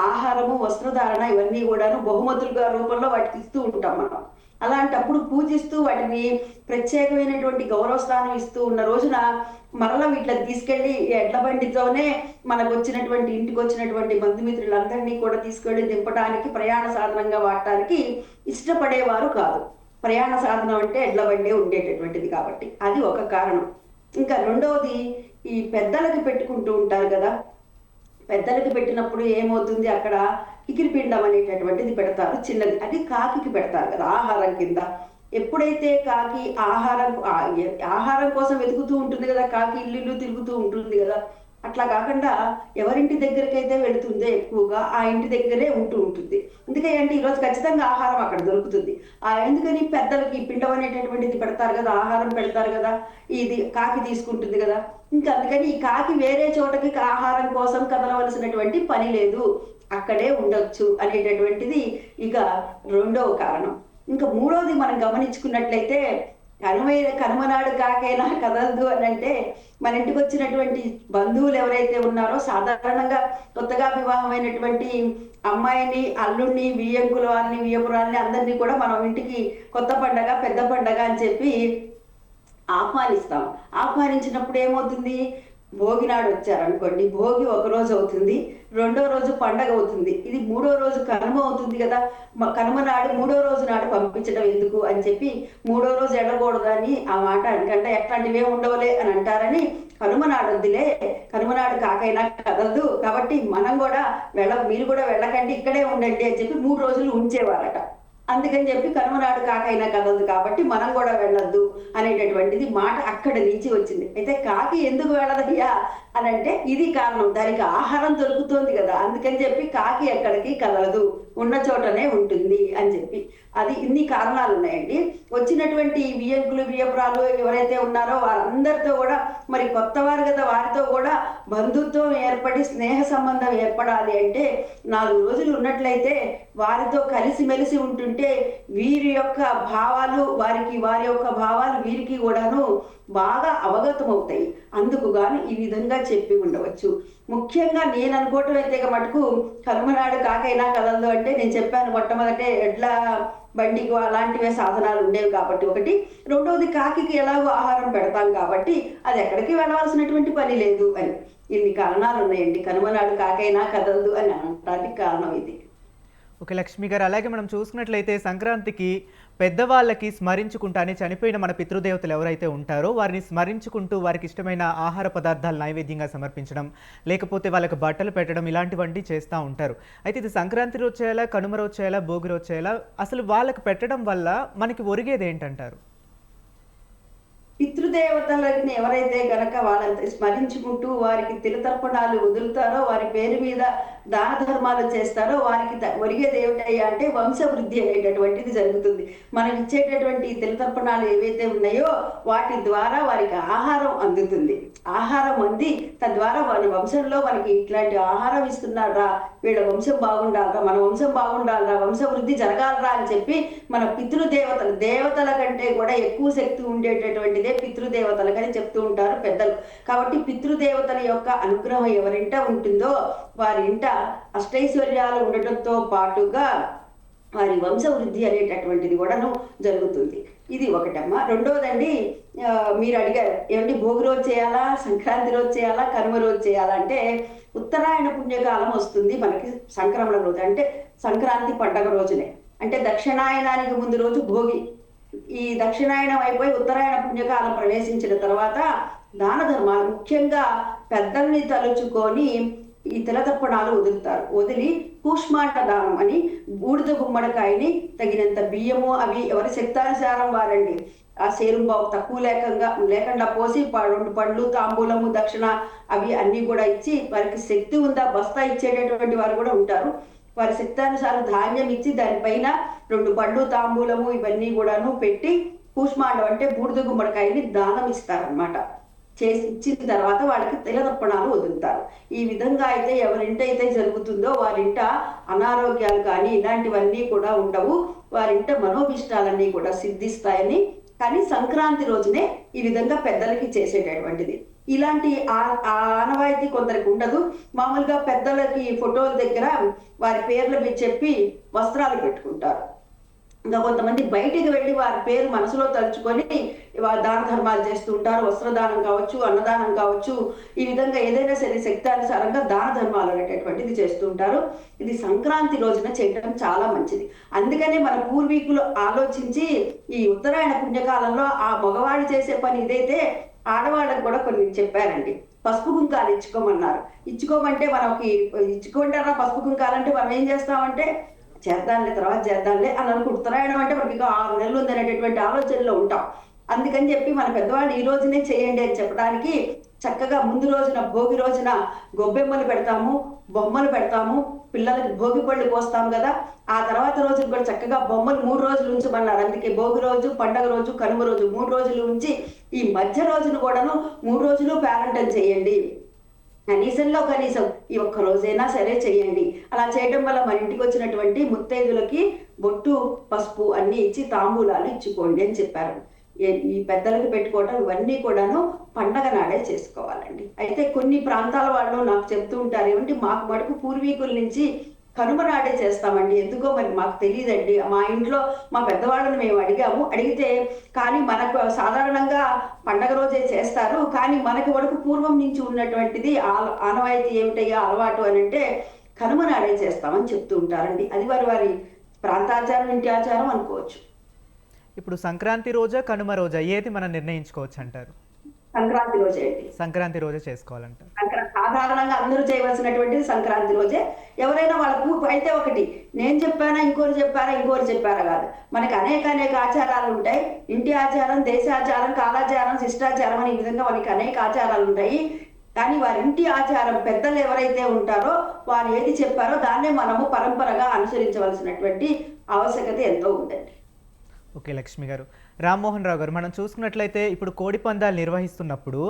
ఆహారము, వస్త్రధారణ ఇవన్నీ కూడాను బహుమతులుగా రూపంలో వాటికి ఇస్తూ ఉంటాం మనం. అలాంటప్పుడు పూజిస్తూ వాటిని ప్రత్యేకమైనటువంటి గౌరవ స్థానం ఇస్తూ ఉన్న రోజున మరలా వీటిని తీసుకెళ్లి ఎడ్ల బండితోనే మనకు వచ్చినటువంటి ఇంటికి వచ్చినటువంటి బంధుమిత్రులందరినీ కూడా తీసుకెళ్లి దింపడానికి, ప్రయాణ సాధనంగా వాడటానికి ఇష్టపడేవారు కాదు. ప్రయాణ సాధనం అంటే ఎడ్ల బండే ఉండేటటువంటిది కాబట్టి అది ఒక కారణం. ఇంకా రెండవది, ఈ పెద్దలకి పెట్టుకుంటూ ఉంటారు కదా. పెద్దలకి పెట్టినప్పుడు ఏమవుతుంది, అక్కడ కికిరిపిండం అనేటటువంటిది పెడతారు, చిన్నది. అది కాకికి పెడతారు కదా ఆహారం కింద. ఎప్పుడైతే కాకి ఆహారం కోసం వెతుకుతూ ఉంటుంది కదా, కాకి ఇల్లు తిరుగుతూ ఉంటుంది కదా. అట్లా కాకుండా ఎవరింటి దగ్గరికైతే వెళుతుందో ఎక్కువగా ఆ ఇంటి దగ్గరే ఉంటూ ఉంటుంది. ఎందుకంటే ఈరోజు ఖచ్చితంగా ఆహారం అక్కడ దొరుకుతుంది. ఎందుకని పెద్దలకి పిండం అనేటటువంటిది పెడతారు కదా, ఆహారం పెడతారు కదా, ఇది కాకి తీసుకుంటుంది కదా. ఇంకా అందుకని ఈ కాకి వేరే చోటకి ఆహారం కోసం కదలవలసినటువంటి పని లేదు, అక్కడే ఉండొచ్చు అనేటటువంటిది ఇక రెండవ కారణం. ఇంకా మూడవది మనం గమనించుకున్నట్లయితే కనుమనాడు కాకైనా కదలదు అని అంటే మన ఇంటికి వచ్చినటువంటి బంధువులు ఎవరైతే ఉన్నారో, సాధారణంగా కొత్తగా వివాహమైనటువంటి అమ్మాయిని, అల్లుడిని, వియ్యంకుల వారిని, వియ్యపురాల్ని అందరినీ కూడా మనం ఇంటికి కొత్త పండగ, పెద్ద పండగ అని చెప్పి ఆహ్వానిస్తాం. ఆహ్వానించినప్పుడు ఏమవుతుంది, భోగి నాడు వచ్చారనుకోండి, భోగి ఒక రోజు అవుతుంది, రెండో రోజు పండగ అవుతుంది, ఇది మూడో రోజు కనుమ అవుతుంది కదా. కనుమ నాడు మూడో రోజు నాడు పంపించడం ఎందుకు అని చెప్పి మూడో రోజు వెళ్ళకూడదని ఆ మాట, ఎందుకంటే ఎట్లాంటివే ఉండవలే అని అంటారని కనుమ నాడు వద్దులే, కనుమ నాడు కాకైనా కదలదు కాబట్టి మనం కూడా మీరు కూడా వెళ్ళకండి, ఇక్కడే ఉండండి అని చెప్పి 3 రోజులు ఉంచేవారట. అందుకని చెప్పి కనుమనాడు కాకైనా కదలదు కాబట్టి మనం కూడా వెళ్ళొద్దు అనేటటువంటిది మాట అక్కడి నుంచి వచ్చింది. అయితే కాకి ఎందుకు వెళ్ళదయ్యా అని అంటే ఇది కారణం, దానికి ఆహారం దొరుకుతుంది కదా, అందుకని చెప్పి కాకి ఎక్కడికి కదలదు, ఉన్న చోటనే ఉంటుంది అని చెప్పి. అది ఇన్ని కారణాలు ఉన్నాయండి. వచ్చినటువంటి వియ్యంకులు, వియ్యపురాలు ఎవరైతే ఉన్నారో వారందరితో కూడా మరి కొత్తవారు కదా, వారితో కూడా బంధుత్వం ఏర్పడి స్నేహ సంబంధం ఏర్పడాలి అంటే 4 రోజులు ఉన్నట్లయితే వారితో కలిసిమెలిసి ఉంటుంటే వీరి యొక్క భావాలు వారి యొక్క భావాలు వీరికి కూడాను బాగా అవగతమవుతాయి. అందుకు గాను ఈ విధంగా చెప్పి ఉండవచ్చు. ముఖ్యంగా నేను అనుకోవటం అయితే మటుకు కనుమనాడు కాకైనా కదలదు అంటే నేను చెప్పాను, మొట్టమొదటే ఎడ్ల బండికి అలాంటివే సాధనాలు ఉండేవి కాబట్టి ఒకటి, రెండవది కాకి ఎలాగో ఆహారం పెడతాం కాబట్టి అది ఎక్కడికి వెళ్ళవలసినటువంటి పని లేదు అని. ఇన్ని కారణాలు ఉన్నాయండి కనుమనాడు కాకైనా కదలదు అని అనడానికి కారణం ఇది. ఓకే లక్ష్మి గారు, అలాగే మనం చూసుకున్నట్లయితే సంక్రాంతికి పెద్దవాళ్ళకి స్మరించుకుంటానే చనిపోయిన మన పితృదేవతలు ఎవరైతే ఉంటారో వారిని స్మరించుకుంటూ వారికి ఇష్టమైన ఆహార పదార్థాలు నైవేద్యంగా సమర్పించడం, లేకపోతే వాళ్ళకి బట్టలు పెట్టడం ఇలాంటివన్నీ చేస్తూ ఉంటారు. అయితే ఇది సంక్రాంతి రోజు చేయాలా, కనుమ రోజు చేయాలా, భోగి రోజు చేయాలా? అసలు వాళ్ళకి పెట్టడం వల్ల మనకి ఒరిగేది ఏంటంటారు? పితృదేవతలని ఎవరైతే గనక వాళ్ళని స్మరించుకుంటూ వారికి తిలతర్పణాలు వదులుతారో, వారి పేరు మీద దాన ధర్మాలు చేస్తారో వారికి ఒరిగేది ఏమిటయ్యా అంటే వంశవృద్ధి అనేటటువంటిది జరుగుతుంది. మనం ఇచ్చేటటువంటి తిలతర్పణాలు ఏవైతే ఉన్నాయో వాటి ద్వారా వారికి ఆహారం అందుతుంది. ఆహారం అంది తద్వారా వారి వంశంలో మనకి ఇట్లాంటి ఆహారం ఇస్తున్నారా, వీళ్ళ వంశం బాగుండాలరా, మన వంశం బాగుండాలరా, వంశవృద్ధి జరగాలరా అని చెప్పి మన పితృదేవతలు, దేవతల కంటే కూడా ఎక్కువ శక్తి ఉండేటటువంటిదే పితృదేవతలకని చెప్తూ ఉంటారు పెద్దలు. కాబట్టి పితృదేవతల యొక్క అనుగ్రహం ఎవరింట ఉంటుందో వారి ఇంట అష్టైశ్వర్యాలు ఉండటంతో పాటుగా వారి వంశవృద్ధి అనేటటువంటిది కూడాను జరుగుతుంది. ఇది ఒకటమ్మా. రెండోదండి, మీరు అడిగారు ఏమండి భోగి రోజు చేయాలా, సంక్రాంతి రోజు చేయాలా, కనుమ రోజు చేయాలా అంటే ఉత్తరాయణ పుణ్యకాలం వస్తుంది మనకి సంక్రమణ రోజు, అంటే సంక్రాంతి పండగ రోజునే. అంటే దక్షిణాయనానికి ముందు రోజు భోగి. ఈ దక్షిణాయనం అయిపోయి ఉత్తరాయణ పుణ్యకాలం ప్రవేశించిన తర్వాత దాన ధర్మాలు, ముఖ్యంగా పెద్దల్ని తలుచుకొని ఈ తిలతర్పణాలు వదులుతారు. వదిలి కూష్మాండ దానం అని బూడిద గుమ్మడికాయని తగినంత బియ్యము అవి ఎవరి శక్తానుసారం వారండి, ఆ సేరుంబావు తక్కువ లేకుండా పోసి 2 పండ్లు తాంబూలము దక్షిణ అవి అన్నీ కూడా ఇచ్చి, వారికి శక్తి ఉందా బస్తా ఇచ్చేటటువంటి వారు కూడా ఉంటారు. వారి శక్తానుసారం ధాన్యం ఇచ్చి దానిపైన 2 పండ్లు తాంబూలము ఇవన్నీ కూడాను పెట్టి కూష్మాండం అంటే బూడిద గుమ్మడికాయని దానం ఇస్తారనమాట. చేసి ఇచ్చిన తర్వాత వాళ్ళకి తిలతర్పణాలు వదులుతారు. ఈ విధంగా అయితే ఎవరింటైతే జరుగుతుందో వారింట అనారోగ్యాలు కానీ ఇలాంటివన్నీ కూడా ఉండవు, వారింట మనోభిష్టాలన్నీ కూడా సిద్ధిస్తాయని. కానీ సంక్రాంతి రోజునే ఈ విధంగా పెద్దలకి చేసేటటువంటిది. ఇలాంటి ఆనవాయితీ కొందరికి ఉండదు. మామూలుగా పెద్దలకి ఫోటోల దగ్గర వారి పేర్లు మీరు చెప్పి వస్త్రాలు పెట్టుకుంటారు. ఇంకా కొంతమంది బయటికి వెళ్ళి వారి పేరు మనసులో తలుచుకొని దాన ధర్మాలు చేస్తూ ఉంటారు. వస్త్రదానం కావచ్చు, అన్నదానం కావచ్చు, ఈ విధంగా ఏదైనా సరే శక్తానుసారంగా దాన ధర్మాలు అనేటటువంటిది చేస్తూ ఉంటారు. ఇది సంక్రాంతి రోజున చేయడం చాలా మంచిది. అందుకనే మన పూర్వీకులు ఆలోచించి ఈ ఉత్తరాయణ పుణ్యకాలంలో ఆ మగవాళ్ళు చేసే పని ఇదైతే ఆడవాళ్ళకు కూడా కొన్ని చెప్పారండి. పసుపు కుంకాలు ఇచ్చుకోమన్నారు. ఇచ్చుకోమంటే మనకి ఇచ్చుకుంటారా పసుపు కుంకాలంటే మనం ఏం చేస్తామంటే చేద్దాంలే తర్వాత చేద్దాంలే అని అనుకుంటాం. ఉత్తరాయణం అంటే మనకి 6 నెలలు ఉంది అనేటటువంటి ఆలోచనలో ఉంటాం. అందుకని చెప్పి మన పెద్దవాళ్ళు ఈ రోజునే చేయండి అని చెప్పడానికి చక్కగా ముందు రోజున భోగి రోజున గొబ్బెమ్మలు పెడతాము, బొమ్మలు పెడతాము, పిల్లలకి భోగి పళ్ళు పోస్తాం కదా. ఆ తర్వాత రోజులు కూడా చక్కగా బొమ్మలు 3 రోజులు ఉంచమన్నారు. అందుకే భోగి రోజు, పండగ రోజు, కనుమ రోజు 3 రోజులు ఉంచి ఈ మధ్య రోజును కూడాను 3 రోజులు పేరంటం చేయండి. కనీసం ఈ ఒక్క రోజైనా సరే చేయండి. అలా చేయడం వల్ల మన ఇంటికి వచ్చినటువంటి ముత్తైదులకి బొట్టు పసుపు అన్ని ఇచ్చి తాంబూలాలు ఇచ్చుకోండి అని చెప్పారు. ఈ పెద్దలకు పెట్టుకోవడం ఇవన్నీ కూడాను పండగ నాడే చేసుకోవాలండి. అయితే కొన్ని ప్రాంతాల వాళ్ళు నాకు చెప్తూ ఉంటారు, ఏమంటే మాకు మటుకు పూర్వీకుల నుంచి కనుమ నాడే చేస్తామండి, ఎందుకో మరి మాకు తెలియదండి. మా ఇంట్లో మా పెద్దవాళ్ళని మేము అడిగితే కానీ మనకు సాధారణంగా పండగ రోజే చేస్తారు, కానీ మనకి వరకు పూర్వం నుంచి ఉన్నటువంటిది ఆనవాయితీ ఏమిటయ్యా అలవాటు అని అంటే కనుమ నాడే చేస్తామని చెప్తూ ఉంటారండి. అది వారి ప్రాంతాచారం, ఇంటి ఆచారం అనుకోవచ్చు. ఇప్పుడు సంక్రాంతి రోజా, కనుమ రోజా ఏది మనం నిర్ణయించుకోవచ్చు అంటారు? సంక్రాంతి రోజే అండి. సంక్రాంతి రోజే చేసుకోవాలంటారు. సాధారణంగా అందరూ చేయవలసినటువంటిది సంక్రాంతి రోజే. ఎవరైనా వాళ్ళకు అయితే ఒకటి నేను చెప్పానా ఇంకోరు చెప్పారా కాదు, మనకి అనేక ఆచారాలు ఉంటాయి. ఇంటి ఆచారం, దేశాచారం, కాలాచారం, శిష్టాచారం అని ఈ విధంగా మనకి అనేక ఆచారాలు ఉంటాయి. కానీ వారి ఇంటి ఆచారం పెద్దలు ఎవరైతే ఉంటారో వారు ఏది చెప్పారో దాన్నే మనము పరంపరగా అనుసరించవలసినటువంటి ఆవశ్యకత ఎంతో ఉందండి. ఓకే లక్ష్మి గారు. రామ్మోహన్ రావు గారు, మనం చూసుకున్నట్లయితే ఇప్పుడు కోడి పందాలు నిర్వహిస్తున్నప్పుడు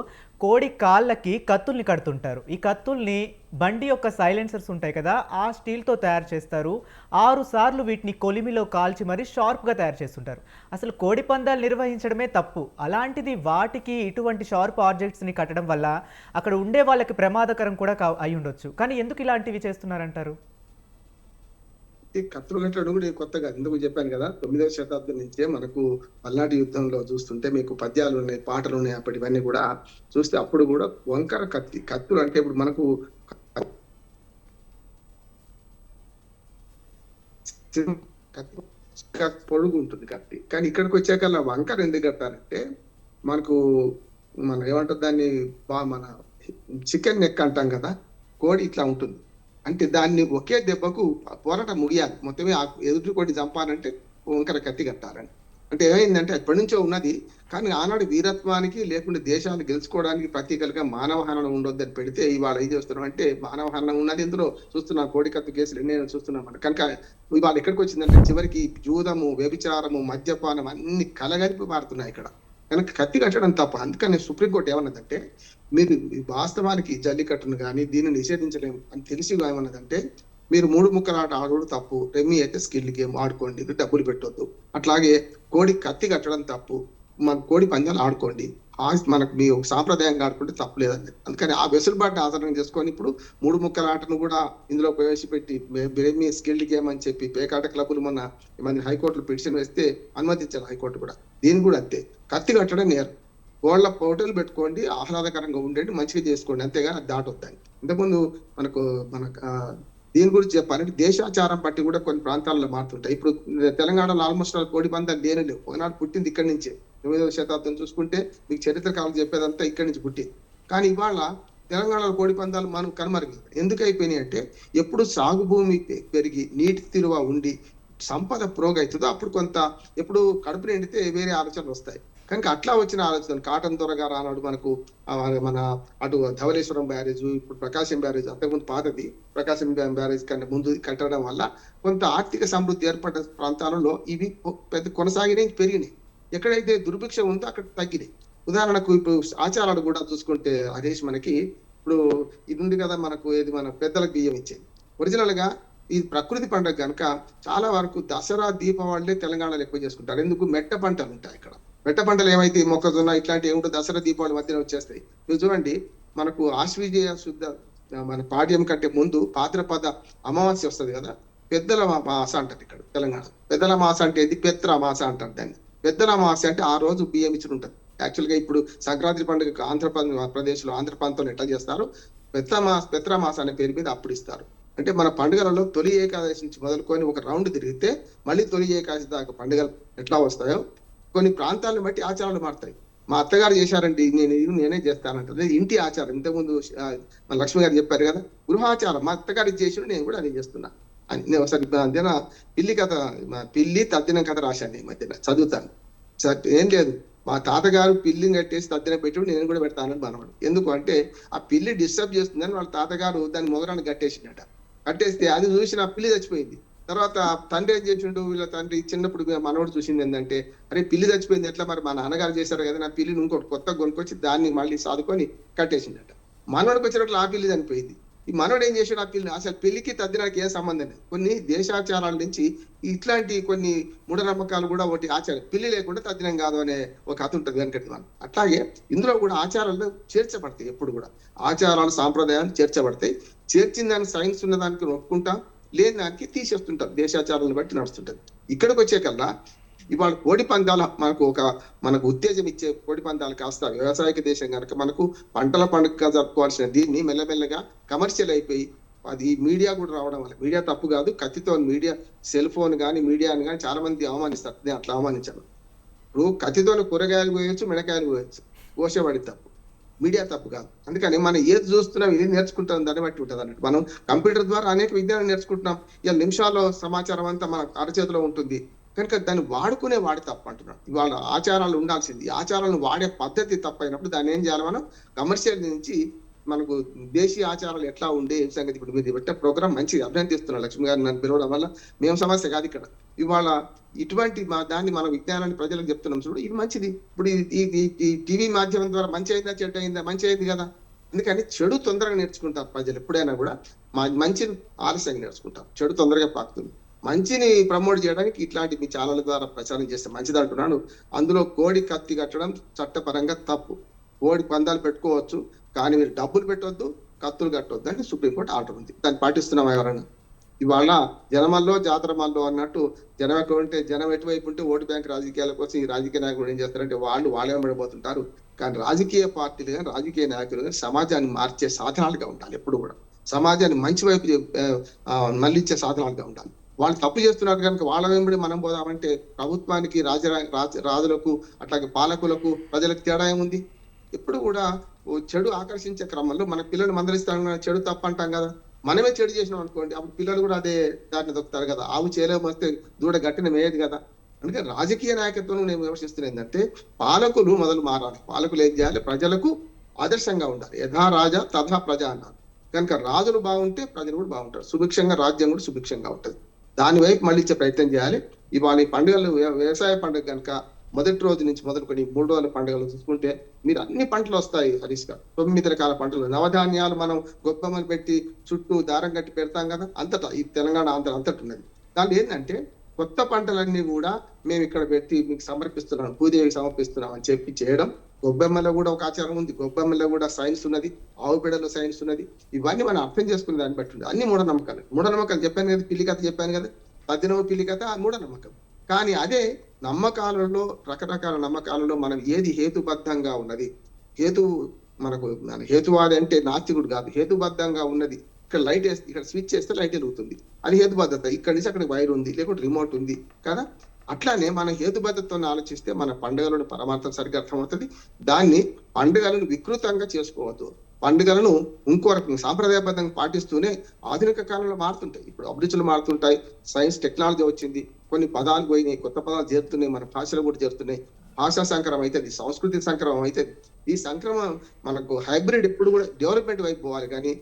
కోడి కాళ్ళకి కత్తుల్ని కడుతుంటారు. ఈ కత్తుల్ని బండి యొక్క సైలెన్సర్స్ ఉంటాయి కదా, ఆ స్టీల్తో తయారు చేస్తారు. 6 సార్లు వీటిని కొలిమిలో కాల్చి మరీ షార్ప్గా తయారు చేస్తుంటారు. అసలు కోడి పందాలు నిర్వహించడమే తప్పు, అలాంటిది వాటికి ఇటువంటి షార్ప్ ఆబ్జెక్ట్స్ని కట్టడం వల్ల అక్కడ ఉండే వాళ్ళకి ప్రమాదకరం కూడా అయి ఉండొచ్చు. కానీ ఎందుకు ఇలాంటివి చేస్తున్నారంటారు? ఈ కత్తులు కట్టడం కూడా కొత్తగా ఎందుకు చెప్పాను కదా, 9వ శతాబ్దం నుంచే మనకు పల్నాటి యుద్ధంలో చూస్తుంటే మీకు పద్యాలు ఉన్నాయి, పాటలు ఉన్నాయి. అప్పటివన్నీ కూడా చూస్తే అప్పుడు కూడా వంకర కత్తులు అంటే ఇప్పుడు మనకు కత్తి పొడుగు ఉంటుంది కత్తి. కానీ ఇక్కడికి వచ్చాక అలా వంకర ఎందుకు కట్టారంటే మనకు ఏమంటారు దాన్ని మన చికెన్ నెక్ అంటాం కదా, కోడి ఇట్లా ఉంటుంది. అంటే దాన్ని ఒకే దెబ్బకు పోరాటం ముగియాలి, మొత్తమే ఎదుటి కోడి చంపాలంటే వంకర కత్తి కట్టాలని. అంటే ఏమైందంటే ఎప్పటి నుంచో ఉన్నది, కానీ ఆనాడు వీరత్వానికి లేకుంటే దేశాన్ని గెలుచుకోవడానికి ప్రతీకలుగా మానవహరణం ఉండొద్దని పెడితే ఇవాళ ఏం చేస్తున్నాం అంటే మానవహరణం ఉన్నది ఇందులో చూస్తున్నాం. కోడికత్తు కేసులు ఎన్నో చూస్తున్నాం. కనుక ఇవాళ ఎక్కడికి వచ్చిందంటే చివరికి జూదము, వ్యభిచారము, మద్యపానం అన్ని కలగలిపి మారుతున్నాయి ఇక్కడ. కనుక కత్తి కట్టడం తప్ప. అందుకని సుప్రీంకోర్టు ఏమన్నదంటే మీరు వాస్తవానికి జల్లికట్టును కానీ దీన్ని నిషేధించలేము అని తెలిసి ఏమన్నదంటే మీరు 3 ముక్కల ఆట ఆడడం తప్పు, రెమ్మీ అయితే స్కిల్ గేమ్ ఆడుకోండి, డబ్బులు పెట్టొద్దు. అట్లాగే కోడి కత్తి కట్టడం తప్పు, మన కోడి పందాలు ఆడుకోండి, మనకు మీ సాంప్రదాయంగా ఆడుకుంటే తప్పు లేదండి. అందుకని ఆ వెసులుబాటుని ఆధారం చేసుకొని ఇప్పుడు 3 ముక్కల ఆటను కూడా ఇందులో ప్రవేశపెట్టి రెమ్మీ స్కిల్డ్ గేమ్ అని చెప్పి పేకాట క్లబ్బులు మన హైకోర్టులో పిటిషన్ వేస్తే అనుమతించారు హైకోర్టు కూడా. దీన్ని కూడా అంతే, కత్తి కట్టడం నేరం. కోళ్ళ పోటీలు పెట్టుకోండి, ఆహ్లాదకరంగా ఉండండి, మంచిగా చేసుకోండి, అంతేగా దాటొద్దని. ఇంతకుముందు మన దీని గురించి చెప్పాలంటే దేశాచారం బట్టి కూడా కొన్ని ప్రాంతాల్లో మారుతుంటాయి. ఇప్పుడు తెలంగాణలో ఆల్మోస్ట్ కోడి పందాలు లేనే లేవు. ఒకనాడు పుట్టింది ఇక్కడి నుంచే. 9వ శతాబ్దం చూసుకుంటే మీకు చరిత్రకాలం చెప్పేదంతా ఇక్కడి నుంచి పుట్టింది. కానీ ఇవాళ తెలంగాణలో కోడి పందాలు మనం కనుమరుగు ఎందుకు అయిపోయినాయి అంటే ఎప్పుడు సాగు భూమి పెరిగి నీటి తిరువ ఉండి సంపద ప్రోగవుతుందో అప్పుడు కొంత ఎప్పుడు కడుపు నిండితే వేరే ఆలోచనలు వస్తాయి. కనుక అట్లా వచ్చిన ఆలోచనలు కాటన్ దొరగా రానాడు మనకు మన అటు ధవళేశ్వరం బ్యారేజ్, ఇప్పుడు ప్రకాశం బ్యారేజ్, అంతకుముందు పాతది ప్రకాశం బ్యారేజ్ కంటే ముందు కట్టడం వల్ల కొంత ఆర్థిక సమృద్ధి ఏర్పడ్డ ప్రాంతాలలో ఇవి పెద్ద కొనసాగినాయి, పెరిగినాయి. ఎక్కడైతే దుర్భిక్ష ఉందో అక్కడ తగ్గినాయి. ఉదాహరణకు ఇప్పుడు ఆచారాలు కూడా చూసుకుంటే హరీష్, మనకి ఇప్పుడు ఇది ఉంది కదా, మనకు ఏది మన పెద్దలకు బియ్యం ఇచ్చేది. ఒరిజినల్ గా ఈ ప్రకృతి పండుగ కనుక చాలా వరకు దసరా, దీపావళి తెలంగాణలో ఎక్కువ చేసుకుంటారు. ఎందుకు? మెట్ట పంటలు ఉంటాయి ఇక్కడ. మెట్ట పంటలు ఏమైతే మొక్కజొన్న ఇట్లాంటి ఏమిటో దసరా, దీపావళి మధ్యన వచ్చేస్తాయి. మీరు చూడండి, మనకు ఆశ్వీజయ శుద్ధ మన పాడ్యం కంటే ముందు భాద్రపద అమావాస్య వస్తుంది కదా, పెద్దల మాస అంటారు ఇక్కడ తెలంగాణ. పెద్దల మాస అంటే ఇది పెత్ర మాస అంటారు దాన్ని. పెద్దల మాస అంటే ఆ రోజు బియ్యం ఇచ్చి ఉంటుంది. యాక్చువల్ గా ఇప్పుడు సంక్రాంతి పండుగ ఆంధ్రప్రదేశ్ లో ఆంధ్ర ప్రాంతంలో ఎట్లా చేస్తారు, పెత్ర మాస అనే పేరు మీద అప్పుడు ఇస్తారు. అంటే మన పండుగలలో తొలి ఏకాదశి నుంచి మొదలుకొని ఒక రౌండ్ తిరిగితే మళ్ళీ తొలి ఏకాదశి దాకా పండుగలు ఎట్లా వస్తాయో కొన్ని ప్రాంతాలను బట్టి ఆచారాలు మారుతాయి. మా అత్తగారు చేశారంటే నేనే చేస్తానంటే ఇంటి ఆచారం. ఇంతకుముందు మన లక్ష్మి గారు చెప్పారు కదా, గృహాచారం. మా అత్తగారు చేసిన నేను కూడా అదే చేస్తున్నా అని. నేను ఒకసారి మధ్యన పిల్లి తద్దినం కథ రాశాను, ఈ మధ్యన చదువుతాను. ఏం లేదు, మా తాతగారు పిల్లిని కట్టేసి తద్దిన పెట్టి నేను కూడా పెడతానని మనవాడు. ఎందుకు అంటే ఆ పిల్లి డిస్టర్బ్ చేస్తుందని వాళ్ళ తాతగారు దాని మొదలాన్ని కట్టేసిండట. కట్టేస్తే అది చూసి నా పిల్లి చచ్చిపోయింది. తర్వాత తండ్రి ఏం చేసిండు, వీళ్ళ తండ్రి చిన్నప్పుడు మనవాడు చూసింది ఏంటంటే, అరే పిల్లి చచ్చిపోయింది ఎట్లా, మరి మా నాన్నగారు చేశారు కదా, నా పిల్లిని ఇంకోటి కొత్తగా కొనుక్కొచ్చి దాన్ని మళ్ళీ సాదుకొని కట్టేసిండట. మనవాడికి వచ్చినట్లు ఆ పిల్లి చనిపోయింది. ఈ మనవాడు ఏం చేశాడు, ఆ పిల్లిని అసలు పెళ్లికి తద్దినానికి ఏం సంబంధం లేదు. కొన్ని దేశాచారాల నుంచి ఇట్లాంటి కొన్ని మూఢనమ్మకాలు కూడా ఒకటి ఆచారం. పిల్లి లేకుండా తద్దినం కాదు అనే ఒక కథ ఉంటుంది వెనకటి వాళ్ళు. అట్లాగే ఇందులో కూడా ఆచారాలు చేర్చబడతాయి. ఎప్పుడు కూడా ఆచారాలు, సాంప్రదాయాలు చేర్చబడతాయి. చేర్చిన దానికి సైన్స్ ఉన్న దానికి ఒప్పుకుంటాం, లేని దానికి తీసేస్తుంటారు. దేశాచారాలను బట్టి నడుస్తుంటది. ఇక్కడికి వచ్చే కల్లా ఇవాళ కోడి పందాల మనకు ఉత్తేజం ఇచ్చే కోడి పందాలు కాస్త వ్యవసాయక దేశం కనుక మనకు పంటల పండుగగా జరుపుకోవాల్సిన దీన్ని మెల్లమెల్లగా కమర్షియల్ అయిపోయి అది మీడియా కూడా రావడం వల్ల, మీడియా తప్పు కాదు, కత్తితో మీడియా సెల్ ఫోన్ కానీ మీడియాని కానీ చాలా మంది అవమానిస్తారు. నేను అట్లా అవమానించాను. ఇప్పుడు కత్తితో కూరగాయలు పోయొచ్చు, మిడకాయలు పోయొచ్చు, కోసేవాడి తప్పు, మీడియా తప్పు కాదు. అందుకని మనం ఏది చూస్తున్నాం ఇది నేర్చుకుంటాం, దాన్ని బట్టి ఉంటుంది అన్నట్టు. మనం కంప్యూటర్ ద్వారా అనేక విజ్ఞానం నేర్చుకుంటున్నాం. ఇలా నిమిషాల్లో సమాచారం అంతా మన అరచేతిలో ఉంటుంది. కనుక దాన్ని వాడి తప్పు అంటున్నాడు. ఇవాళ ఆచారాలు ఉండాల్సింది, ఆచారాలను వాడే పద్ధతి తప్పైనప్పుడు దాన్ని ఏం చేయాలి, మనం కమర్షియల్ నుంచి మనకు దేశీయ ఆచారాలు ఎట్లా ఉండే సంగతి. ఇప్పుడు మీరు పెట్టే ప్రోగ్రామ్ మంచిది, అభినందిస్తున్నాను. లక్ష్మి గారిని నన్ను పిలవడం వల్ల మేము సమస్య కాదు ఇక్కడ. ఇవాళ ఇటువంటి దాన్ని మన విజ్ఞానాన్ని ప్రజలకు చెప్తున్నాం చూడు, ఇది మంచిది. ఇప్పుడు ఈ టీవీ మాధ్యమం ద్వారా మంచి అయిందా చెడ్డ అయిందా, మంచి అయింది కదా. అందుకని చెడు తొందరగా నేర్చుకుంటారు ప్రజలు. ఎప్పుడైనా కూడా మంచిని ఆలస్యంగా నేర్చుకుంటారు, చెడు తొందరగా పాకుతుంది. మంచిని ప్రమోట్ చేయడానికి ఇట్లాంటి మీ ఛానల్ ద్వారా ప్రచారం చేస్తే మంచిది అంటున్నాను. అందులో కోడి కత్తి కట్టడం చట్టపరంగా తప్పు. కోడి పందాలు పెట్టుకోవచ్చు, కానీ మీరు డబ్బులు పెట్టవద్దు, కత్తులు కట్టవద్దు అని సుప్రీంకోర్టు ఆర్డర్ ఉంది. దాన్ని పాటిస్తున్నాం ఎవరైనా. ఇవాళ జనమల్లో జాతరమల్లో అన్నట్టు జనం ఎక్కడ ఉంటే, జనం ఎటువైపు ఉంటే ఓటు బ్యాంక్ రాజకీయాల కోసం ఈ రాజకీయ నాయకులు ఏం చేస్తారంటే వాళ్ళే పడిపోతుంటారు. కానీ రాజకీయ పార్టీలు కానీ రాజకీయ నాయకులు కానీ సమాజాన్ని మార్చే సాధనాలుగా ఉండాలి. ఎప్పుడు కూడా సమాజాన్ని మంచి వైపు మళ్ళించే సాధనాలుగా ఉండాలి. వాళ్ళు తప్పు చేస్తున్నారు కనుక వాళ్ళ వెంబడి మనం పోదామంటే ప్రభుత్వానికి రాజులకు అట్లాగే పాలకులకు ప్రజలకు తేడా ఏముంది? ఎప్పుడు కూడా ఓ చెడు ఆకర్షించే క్రమంలో మన పిల్లలు మందలిస్తాం, చెడు తప్పు అంటాం కదా, మనమే చెడు చేసినాం అనుకోండి, అప్పుడు పిల్లలు కూడా అదే దారిని దొక్కుతారు కదా. ఆవు చేయలేము వస్తే దూడ గట్టిన మేయదు కదా. అందుకే రాజకీయ నాయకత్వం నేను విమర్శిస్తున్నా ఏంటంటే పాలకులు మొదలు మారాలి. పాలకులు ఏం చేయాలి? ప్రజలకు ఆదర్శంగా ఉండాలి. యథా రాజా తథా ప్రజ అన్నారు కనుక రాజులు బాగుంటే ప్రజలు కూడా బాగుంటారు, సుభిక్షంగా రాజ్యం కూడా సుభిక్షంగా ఉంటుంది. దాని వైపు మళ్ళించే ప్రయత్నం చేయాలి. ఇవాళ ఈ పండుగలు వ్యవసాయ పండుగ కనుక మొదటి రోజు నుంచి మొదలుకొని 3 రోజుల పండుగలు చూసుకుంటే మీరు అన్ని పంటలు వస్తాయి హరీష్ గారు. 9 రకాల పంటలు, నవధాన్యాలు మనం గొప్పమని పెట్టి చుట్టూ దారం కట్టి పెడతాం కదా, అంతటా ఈ తెలంగాణ ఆంధ్ర అంతటి ఉన్నది. దాంట్లో ఏంటంటే కొత్త పంటలన్నీ కూడా మేము ఇక్కడ పెట్టి మీకు సమర్పిస్తున్నాం, భూదేవికి సమర్పిస్తున్నాం అని చెప్పి చేయడం. గొబ్బెమ్మలో కూడా ఒక ఆచారం ఉంది, గొబ్బెమ్మలో కూడా సైన్స్ ఉన్నది, ఆవు పేడలో సైన్స్ ఉన్నది. ఇవన్నీ మనం అర్థం చేసుకునే దాన్ని బట్టి ఉంది. అన్ని మూఢనమ్మకాలు చెప్పాను కదా, పిల్లి కథ చెప్పాను కదా, 10వ పిల్లి కథ మూఢనమ్మకం. కానీ అదే నమ్మకాలలో, రకరకాల నమ్మకాలలో మనం ఏది హేతుబద్ధంగా ఉన్నది, మన హేతువాది అంటే నాస్తికుడు కాదు, హేతుబద్ధంగా ఉన్నది. ఇక్కడ లైట్ వేస్తే, ఇక్కడ స్విచ్ చేస్తే లైట్ వెలుగుతుంది, అది హేతుబద్ధత. ఇక్కడ నుంచి అక్కడ వైర్ ఉంది, లేకుంటే రిమోట్ ఉంది కదా. అట్లానే మన హేతుబద్ధతతో ఆలోచిస్తే మన పండుగలను పరమార్థం సరిగ్గా అర్థమవుతుంది. దాన్ని పండుగలను వికృతంగా చేసుకోవద్దు. పండుగలను ఇంకో రకంగా సాంప్రదాయబద్ధంగా పాటిస్తూనే ఆధునిక కాలంలో మారుతుంటాయి. ఇప్పుడు అభిరుచులు మారుతుంటాయి, సైన్స్ టెక్నాలజీ వచ్చింది, కొన్ని పదాలు పోయినాయి, కొత్త పదాలు చేరుతున్నాయి, మన భాషలు కూడా చేరుతున్నాయి. భాషా సంక్రమం అవుతుంది, సంస్కృతి సంక్రమం అవుతుంది. ఈ సంక్రమం మనకు హైబ్రిడ్ ఎప్పుడు కూడా డెవలప్మెంట్ వైపు పోవాలి కానీ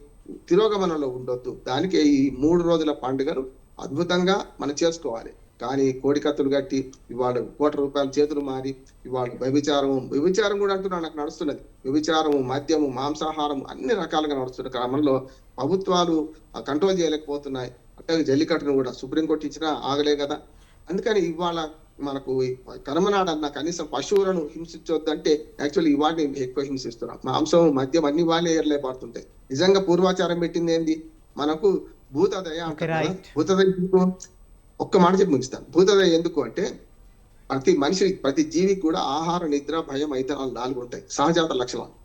తిరోగమనంలో ఉండొద్దు. దానికి ఈ 3 రోజుల పండుగను అద్భుతంగా మనం చేసుకోవాలి. కానీ కోడికత్తులు కట్టి ఇవాళ ₹1,00,00,000 చేతులు మారి ఇవాళ వ్యభిచారం కూడా అంటున్నా నాకు నడుస్తున్నది. వ్యభిచారము, మద్యము, మాంసాహారం అన్ని రకాలుగా నడుస్తున్న క్రమంలో ప్రభుత్వాలు కంట్రోల్ చేయలేకపోతున్నాయి. అట్లాగే జల్లికట్టును కూడా సుప్రీంకోర్టు ఇచ్చినా ఆగలే కదా. అందుకని ఇవాళ మనకు కర్మనాడన్న కనీసం పశువులను హింసించొద్దంటే యాక్చువల్లీ ఇవాళ ఎక్కువ హింసిస్తున్నాం. మాంసం, మద్యం అన్ని వాళ్ళే ఏర్లేపడుతుంటాయి. నిజంగా పూర్వాచారం పెట్టింది ఏంది? మనకు భూతదయ అంటారు. భూతదయ ఒక్క మాట చెప్పి ముగిస్తాను. భూతదయ ఎందుకు అంటే ప్రతి మనిషి, ప్రతి జీవికి కూడా ఆహార, నిద్ర, భయం, ఐతనాలు 4 ఉంటాయి, సహజాత లక్షణాలు.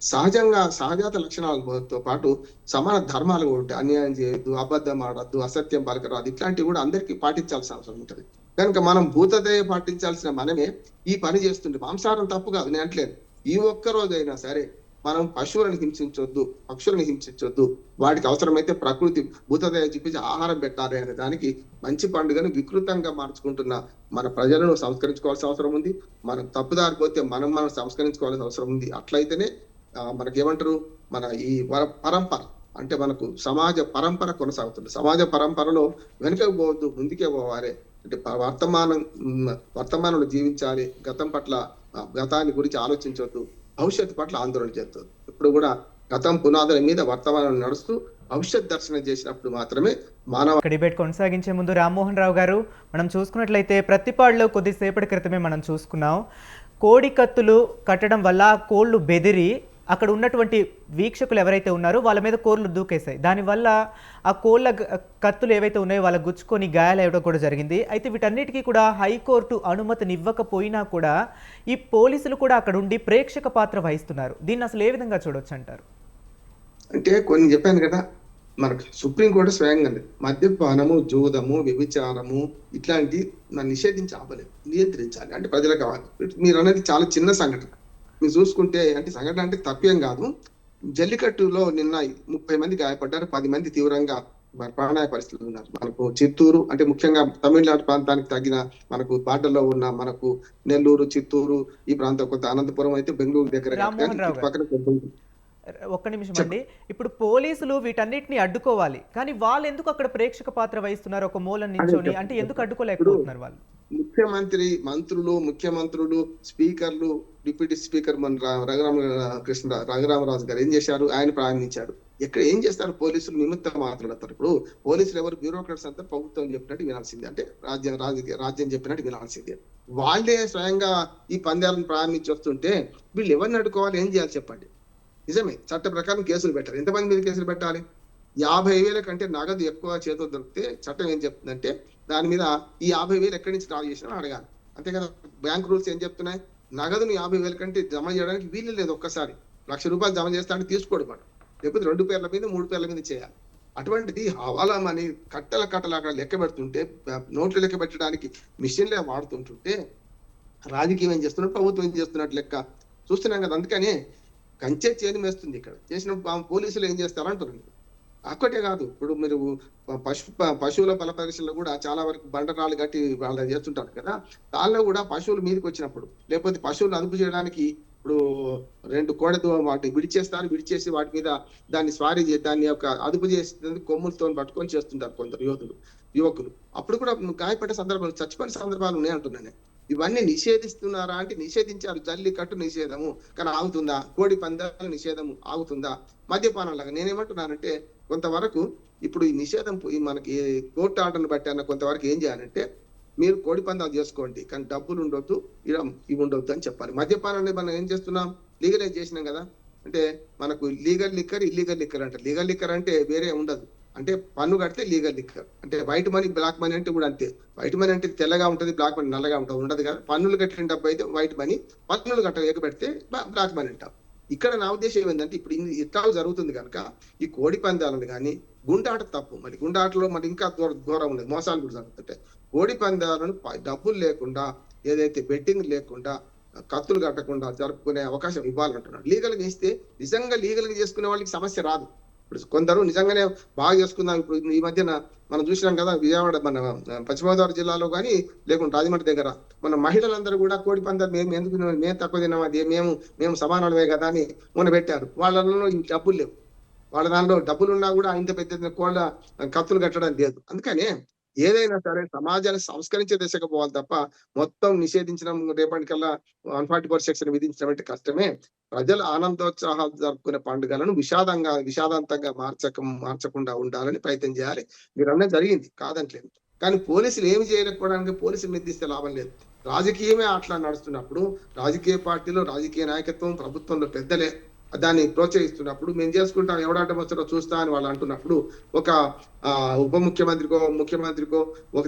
సహజాత లక్షణాలతో పాటు సమాన ధర్మాలు కూడా ఉంటాయి. అన్యాయం చేయొద్దు, అబద్ధం ఆడద్దు, అసత్యం పలకరాదు, ఇట్లాంటివి కూడా అందరికీ పాటించాల్సిన అవసరం ఉంటుంది. కనుక మనం భూతదయ పాటించాల్సిన మనమే ఈ పని చేస్తుంటే మాంసాహారం తప్పు కాదు నేను అంటలేదు. ఈ ఒక్క రోజైనా సరే మనం పశువులను హింసించొద్దు, పక్షులను హింసించొద్దు. వాటికి అవసరమైతే ప్రకృతి భూతదయ చూపించి ఆహారం పెట్టాలి అనే దానికి మంచి పండుగను వికృతంగా మార్చుకుంటున్న మన ప్రజలను సంస్కరించుకోవాల్సిన అవసరం ఉంది. మనం తప్పుదారి పోతే మనం సంస్కరించుకోవాల్సిన అవసరం ఉంది. అట్లయితేనే మనకేమంటారు, మన ఈ పరంపర అంటే మనకు సమాజ పరంపర కొనసాగుతుంది. సమాజ పరంపరలో వెనుకకు పోవద్దు, ముందుకే పోవాలి. అంటే వర్తమానంలో జీవించాలి. గతాన్ని గురించి ఆలోచించవద్దు, భవిష్యత్తు పట్ల ఆందోళన చేస్తుంది. ఇప్పుడు కూడా గతం పునాదుల మీద వర్తమానం నడుస్తూ భవిష్యత్ దర్శనం చేసినప్పుడు మాత్రమే మానవ. డిబేట్ కొనసాగించే ముందు రామ్మోహన్ రావు గారు, మనం చూసుకున్నట్లయితే ప్రతిపాడులో కొద్దిసేపటి క్రితమే మనం చూసుకున్నాం, కోడి కత్తులు కట్టడం వల్ల కోళ్ళు బెదిరి అక్కడ ఉన్నటువంటి వీక్షకులు ఎవరైతే ఉన్నారో వాళ్ళ మీద కోళ్ళు దూకేశాయి. దానివల్ల ఆ కోళ్ళ కత్తులు ఏవైతే ఉన్నాయో వాళ్ళ గుచ్చుకొని గాయాలయ్యడం కూడా జరిగింది. అయితే వీటన్నిటికీ కూడా హైకోర్టు అనుమతినివ్వకపోయినా కూడా ఈ పోలీసులు కూడా అక్కడ ఉండి ప్రేక్షక పాత్ర వహిస్తున్నారు. దీన్ని అసలు ఏ విధంగా చూడొచ్చు అంటారు? అంటే కొన్ని చెప్పాను కదా, మనకు సుప్రీంకోర్టు స్వయంగా మద్యపానము, జూదము, వ్యభిచారము ఇట్లాంటి నిషేధించి ఆపలేదు, నియంత్రించాలి. అంటే ప్రజలకు కావాలి. మీరు అనేది చాలా చిన్న సంఘటన. మీరు చూసుకుంటే అంటే సంఘటన అంటే తప్పేం కాదు. జల్లికట్టులో నిన్న 30 మంది గాయపడ్డారు, 10 మంది తీవ్రంగా ప్రాణాయ పరిస్థితులు ఉన్నారు. మనకు చిత్తూరు అంటే ముఖ్యంగా తమిళనాడు ప్రాంతానికి తగిన మనకు బార్డర్లో ఉన్న మనకు నెల్లూరు, చిత్తూరు ఈ ప్రాంతం, కొంత అనంతపురం అయితే బెంగళూరు దగ్గర పక్కన. ఒక్క నిమిషం అండి. ఇప్పుడు పోలీసులు వీటన్నిటిని అడ్డుకోవాలి, కానీ వాళ్ళు ఎందుకు అక్కడ ప్రేక్షక పాత్ర వహిస్తున్నారు ఒక మూలం నించొని? అంటే ఎందుకు అడ్డుకోలేకపోతున్నారు వాళ్ళు? ముఖ్యమంత్రులు, స్పీకర్లు, డిప్యూటీ స్పీకర్ మన రఘురామరాజు గారు ఏం చేశారు? ఆయన ప్రారంభించాడు. ఎక్కడ ఏం చేస్తారు? పోలీసులు నిమిత్త మాట్లాడతారు. ఇప్పుడు పోలీసులు ఎవరు? బ్యూరోక్రాట్స్ అంతా ప్రభుత్వం చెప్పినట్టు వినాల్సిందే, అంటే రాజ్యం చెప్పినట్టు వినాల్సిందే. వాళ్ళే స్వయంగా ఈ పందాలను ప్రారంభించి వస్తుంటే వీళ్ళు ఎవరిని అడ్డుకోవాలి? ఏం చేయాలి చెప్పండి? నిజమే, చట్ట ప్రకారం కేసులు పెట్టాలి. ఎంతమంది మీద కేసులు పెట్టాలి? 50,000 కంటే నగదు ఎక్కువ చేతులు దొరికితే చట్టం ఏం చెప్తుందంటే దాని మీద ఈ 50,000 ఎక్కడి నుంచి డ్రా చేసినా అడగాలి. అంతే కదా. బ్యాంక్ రూల్స్ ఏం చెప్తున్నాయి? నగదును 50,000 కంటే జమ చేయడానికి వీలు లేదు. ఒక్కసారి ₹1,00,000 జమ చేస్తా అంటే తీసుకోడు మాట, లేకపోతే 2 పేర్ల మీద 3 పేర్ల మీద చేయాలి. అటువంటిది హవాలా మనీ కట్టల కట్టలు అక్కడ లెక్క పెడుతుంటే, నోట్లు లెక్క పెట్టడానికి మిషన్లే వాడుతుంటుంటే రాజకీయం ఏం చేస్తున్నట్టు, ప్రభుత్వం ఏం చేస్తున్నట్టు లెక్క చూస్తున్నాం కదా. అందుకని కంచె చేను వేస్తుంది ఇక్కడ. చేసిన పోలీసులు ఏం చేస్తారు అంటున్నారు. ఒక్కటే కాదు, ఇప్పుడు మీరు పశువుల బల పరీక్షల్లో కూడా చాలా వరకు బండరాళ్ళు కట్టి వాళ్ళు చేస్తుంటారు కదా. దానిలో కూడా పశువులు మీదకి వచ్చినప్పుడు, లేకపోతే పశువులు అదుపు చేయడానికి ఇప్పుడు 2 కోడెతో వాటిని విడిచేసి వాటి మీద దాన్ని స్వారీ దాన్ని యొక్క అదుపు చేసి కొమ్ములతో పట్టుకొని చేస్తుంటారు కొందరు యువకులు. అప్పుడు కూడా గాయపడ్డ సందర్భాలు, చచ్చిపోయిన సందర్భాలు ఉన్నాయి అంటున్నాను. ఇవన్నీ నిషేధిస్తున్నారా అంటే నిషేధించారు. జల్లికట్టు నిషేధము, కానీ ఆగుతుందా? కోడి పందాల నిషేధము ఆగుతుందా? మద్యపానం లాగా నేనేమంటున్నానంటే, కొంతవరకు ఇప్పుడు ఈ నిషేధం మనకి కోర్టు ఆర్డర్ని బట్టి అన్న కొంతవరకు ఏం చేయాలంటే, మీరు కోడి పందాలు చేసుకోండి, కానీ డబ్బులు ఉండొద్దు, ఇవి ఉండొద్దు అని చెప్పాలి. మద్యపానాన్ని మనం ఏం చేస్తున్నాం? లీగలైజ్ చేసినాం కదా. అంటే మనకు లీగల్ లిక్కర్, ఇల్లీగల్ లిక్కర్ అంటే, లీగల్ లిక్కర్ అంటే వేరే ఉండదు. అంటే పన్ను కడితే లీగల్ లిక్కర్. అంటే వైట్ మనీ, బ్లాక్ మనీ అంటే కూడా అంతే. వైట్ మనీ అంటే తెల్లగా ఉంటుంది, బ్లాక్ మనీ నల్లగా ఉంటుంది, ఉండదు కదా. పన్నులు కట్టిన డబ్బు అయితే వైట్ మనీ, పన్నులు ఎగబెడితే బ్లాక్ మనీ అంటాం. ఇక్కడ నా ఉద్దేశం ఏంటంటే, ఇప్పుడు ఇట్లా జరుగుతుంది కనుక ఈ కోడి పందాలను కానీ, గుండాట తప్పు. మరి గుండాటలో మరి ఇంకా ఘోరం ఉన్నది, మోసాలు కూడా జరుగుతుంటాయి. కోడి పందాలను డబ్బులు లేకుండా, ఏదైతే బెట్టింగ్ లేకుండా, కత్తులు కట్టకుండా జరుపుకునే అవకాశం ఇవ్వాలంటున్నాడు. లీగల్గా ఇస్తే నిజంగా లీగల్గా చేసుకునే వాళ్ళకి సమస్య రాదు. ఇప్పుడు కొందరు నిజంగానే బాగా చేసుకుందాం. ఇప్పుడు ఈ మధ్యన మనం చూసినాం కదా, విజయవాడ మన పశ్చిమ గోదావరి జిల్లాలో కానీ, లేకుంటే రాజమండ్రి దగ్గర మన మహిళలందరూ కూడా కోడి పందాలు మేము తక్కువ తిన్నాం, అది మేము సమానమే కదా అని మొన్న పెట్టారు. వాళ్ళలో ఈ డబ్బులు లేవు, వాళ్ళ దానిలో డబ్బులు ఉన్నా కూడా ఇంత పెద్ద కోళ్ళ కత్తులు కట్టడం లేదు. అందుకనే ఏదైనా సరే సమాజాన్ని సంస్కరించే దిశగా పోవాలి తప్ప మొత్తం నిషేధించడం, రేపటికల్లా 144 సెక్షన్ విధించడం అంటే కష్టమే. ప్రజలు ఆనందోత్సాహాలు జరుపుకునే పండుగలను విషాదంతంగా మార్చకుండా ఉండాలని ప్రయత్నం చేయాలి. మీరు అన్నది జరిగింది, కాదంటలేదు. కానీ పోలీసులు ఏమి చేయలేకపోవడానికి పోలీసులు నిర్దిస్తే లాభం లేదు. రాజకీయమే అట్లా నడుస్తున్నప్పుడు, రాజకీయ పార్టీలో రాజకీయ నాయకత్వం, ప్రభుత్వంలో పెద్దలే దాన్ని ప్రోత్సహిస్తున్నప్పుడు, మేము చేసుకుంటాం, ఎవడాటం వస్తారో చూస్తా అని వాళ్ళు అంటున్నప్పుడు, ఒక ఉప ముఖ్యమంత్రికో ఒక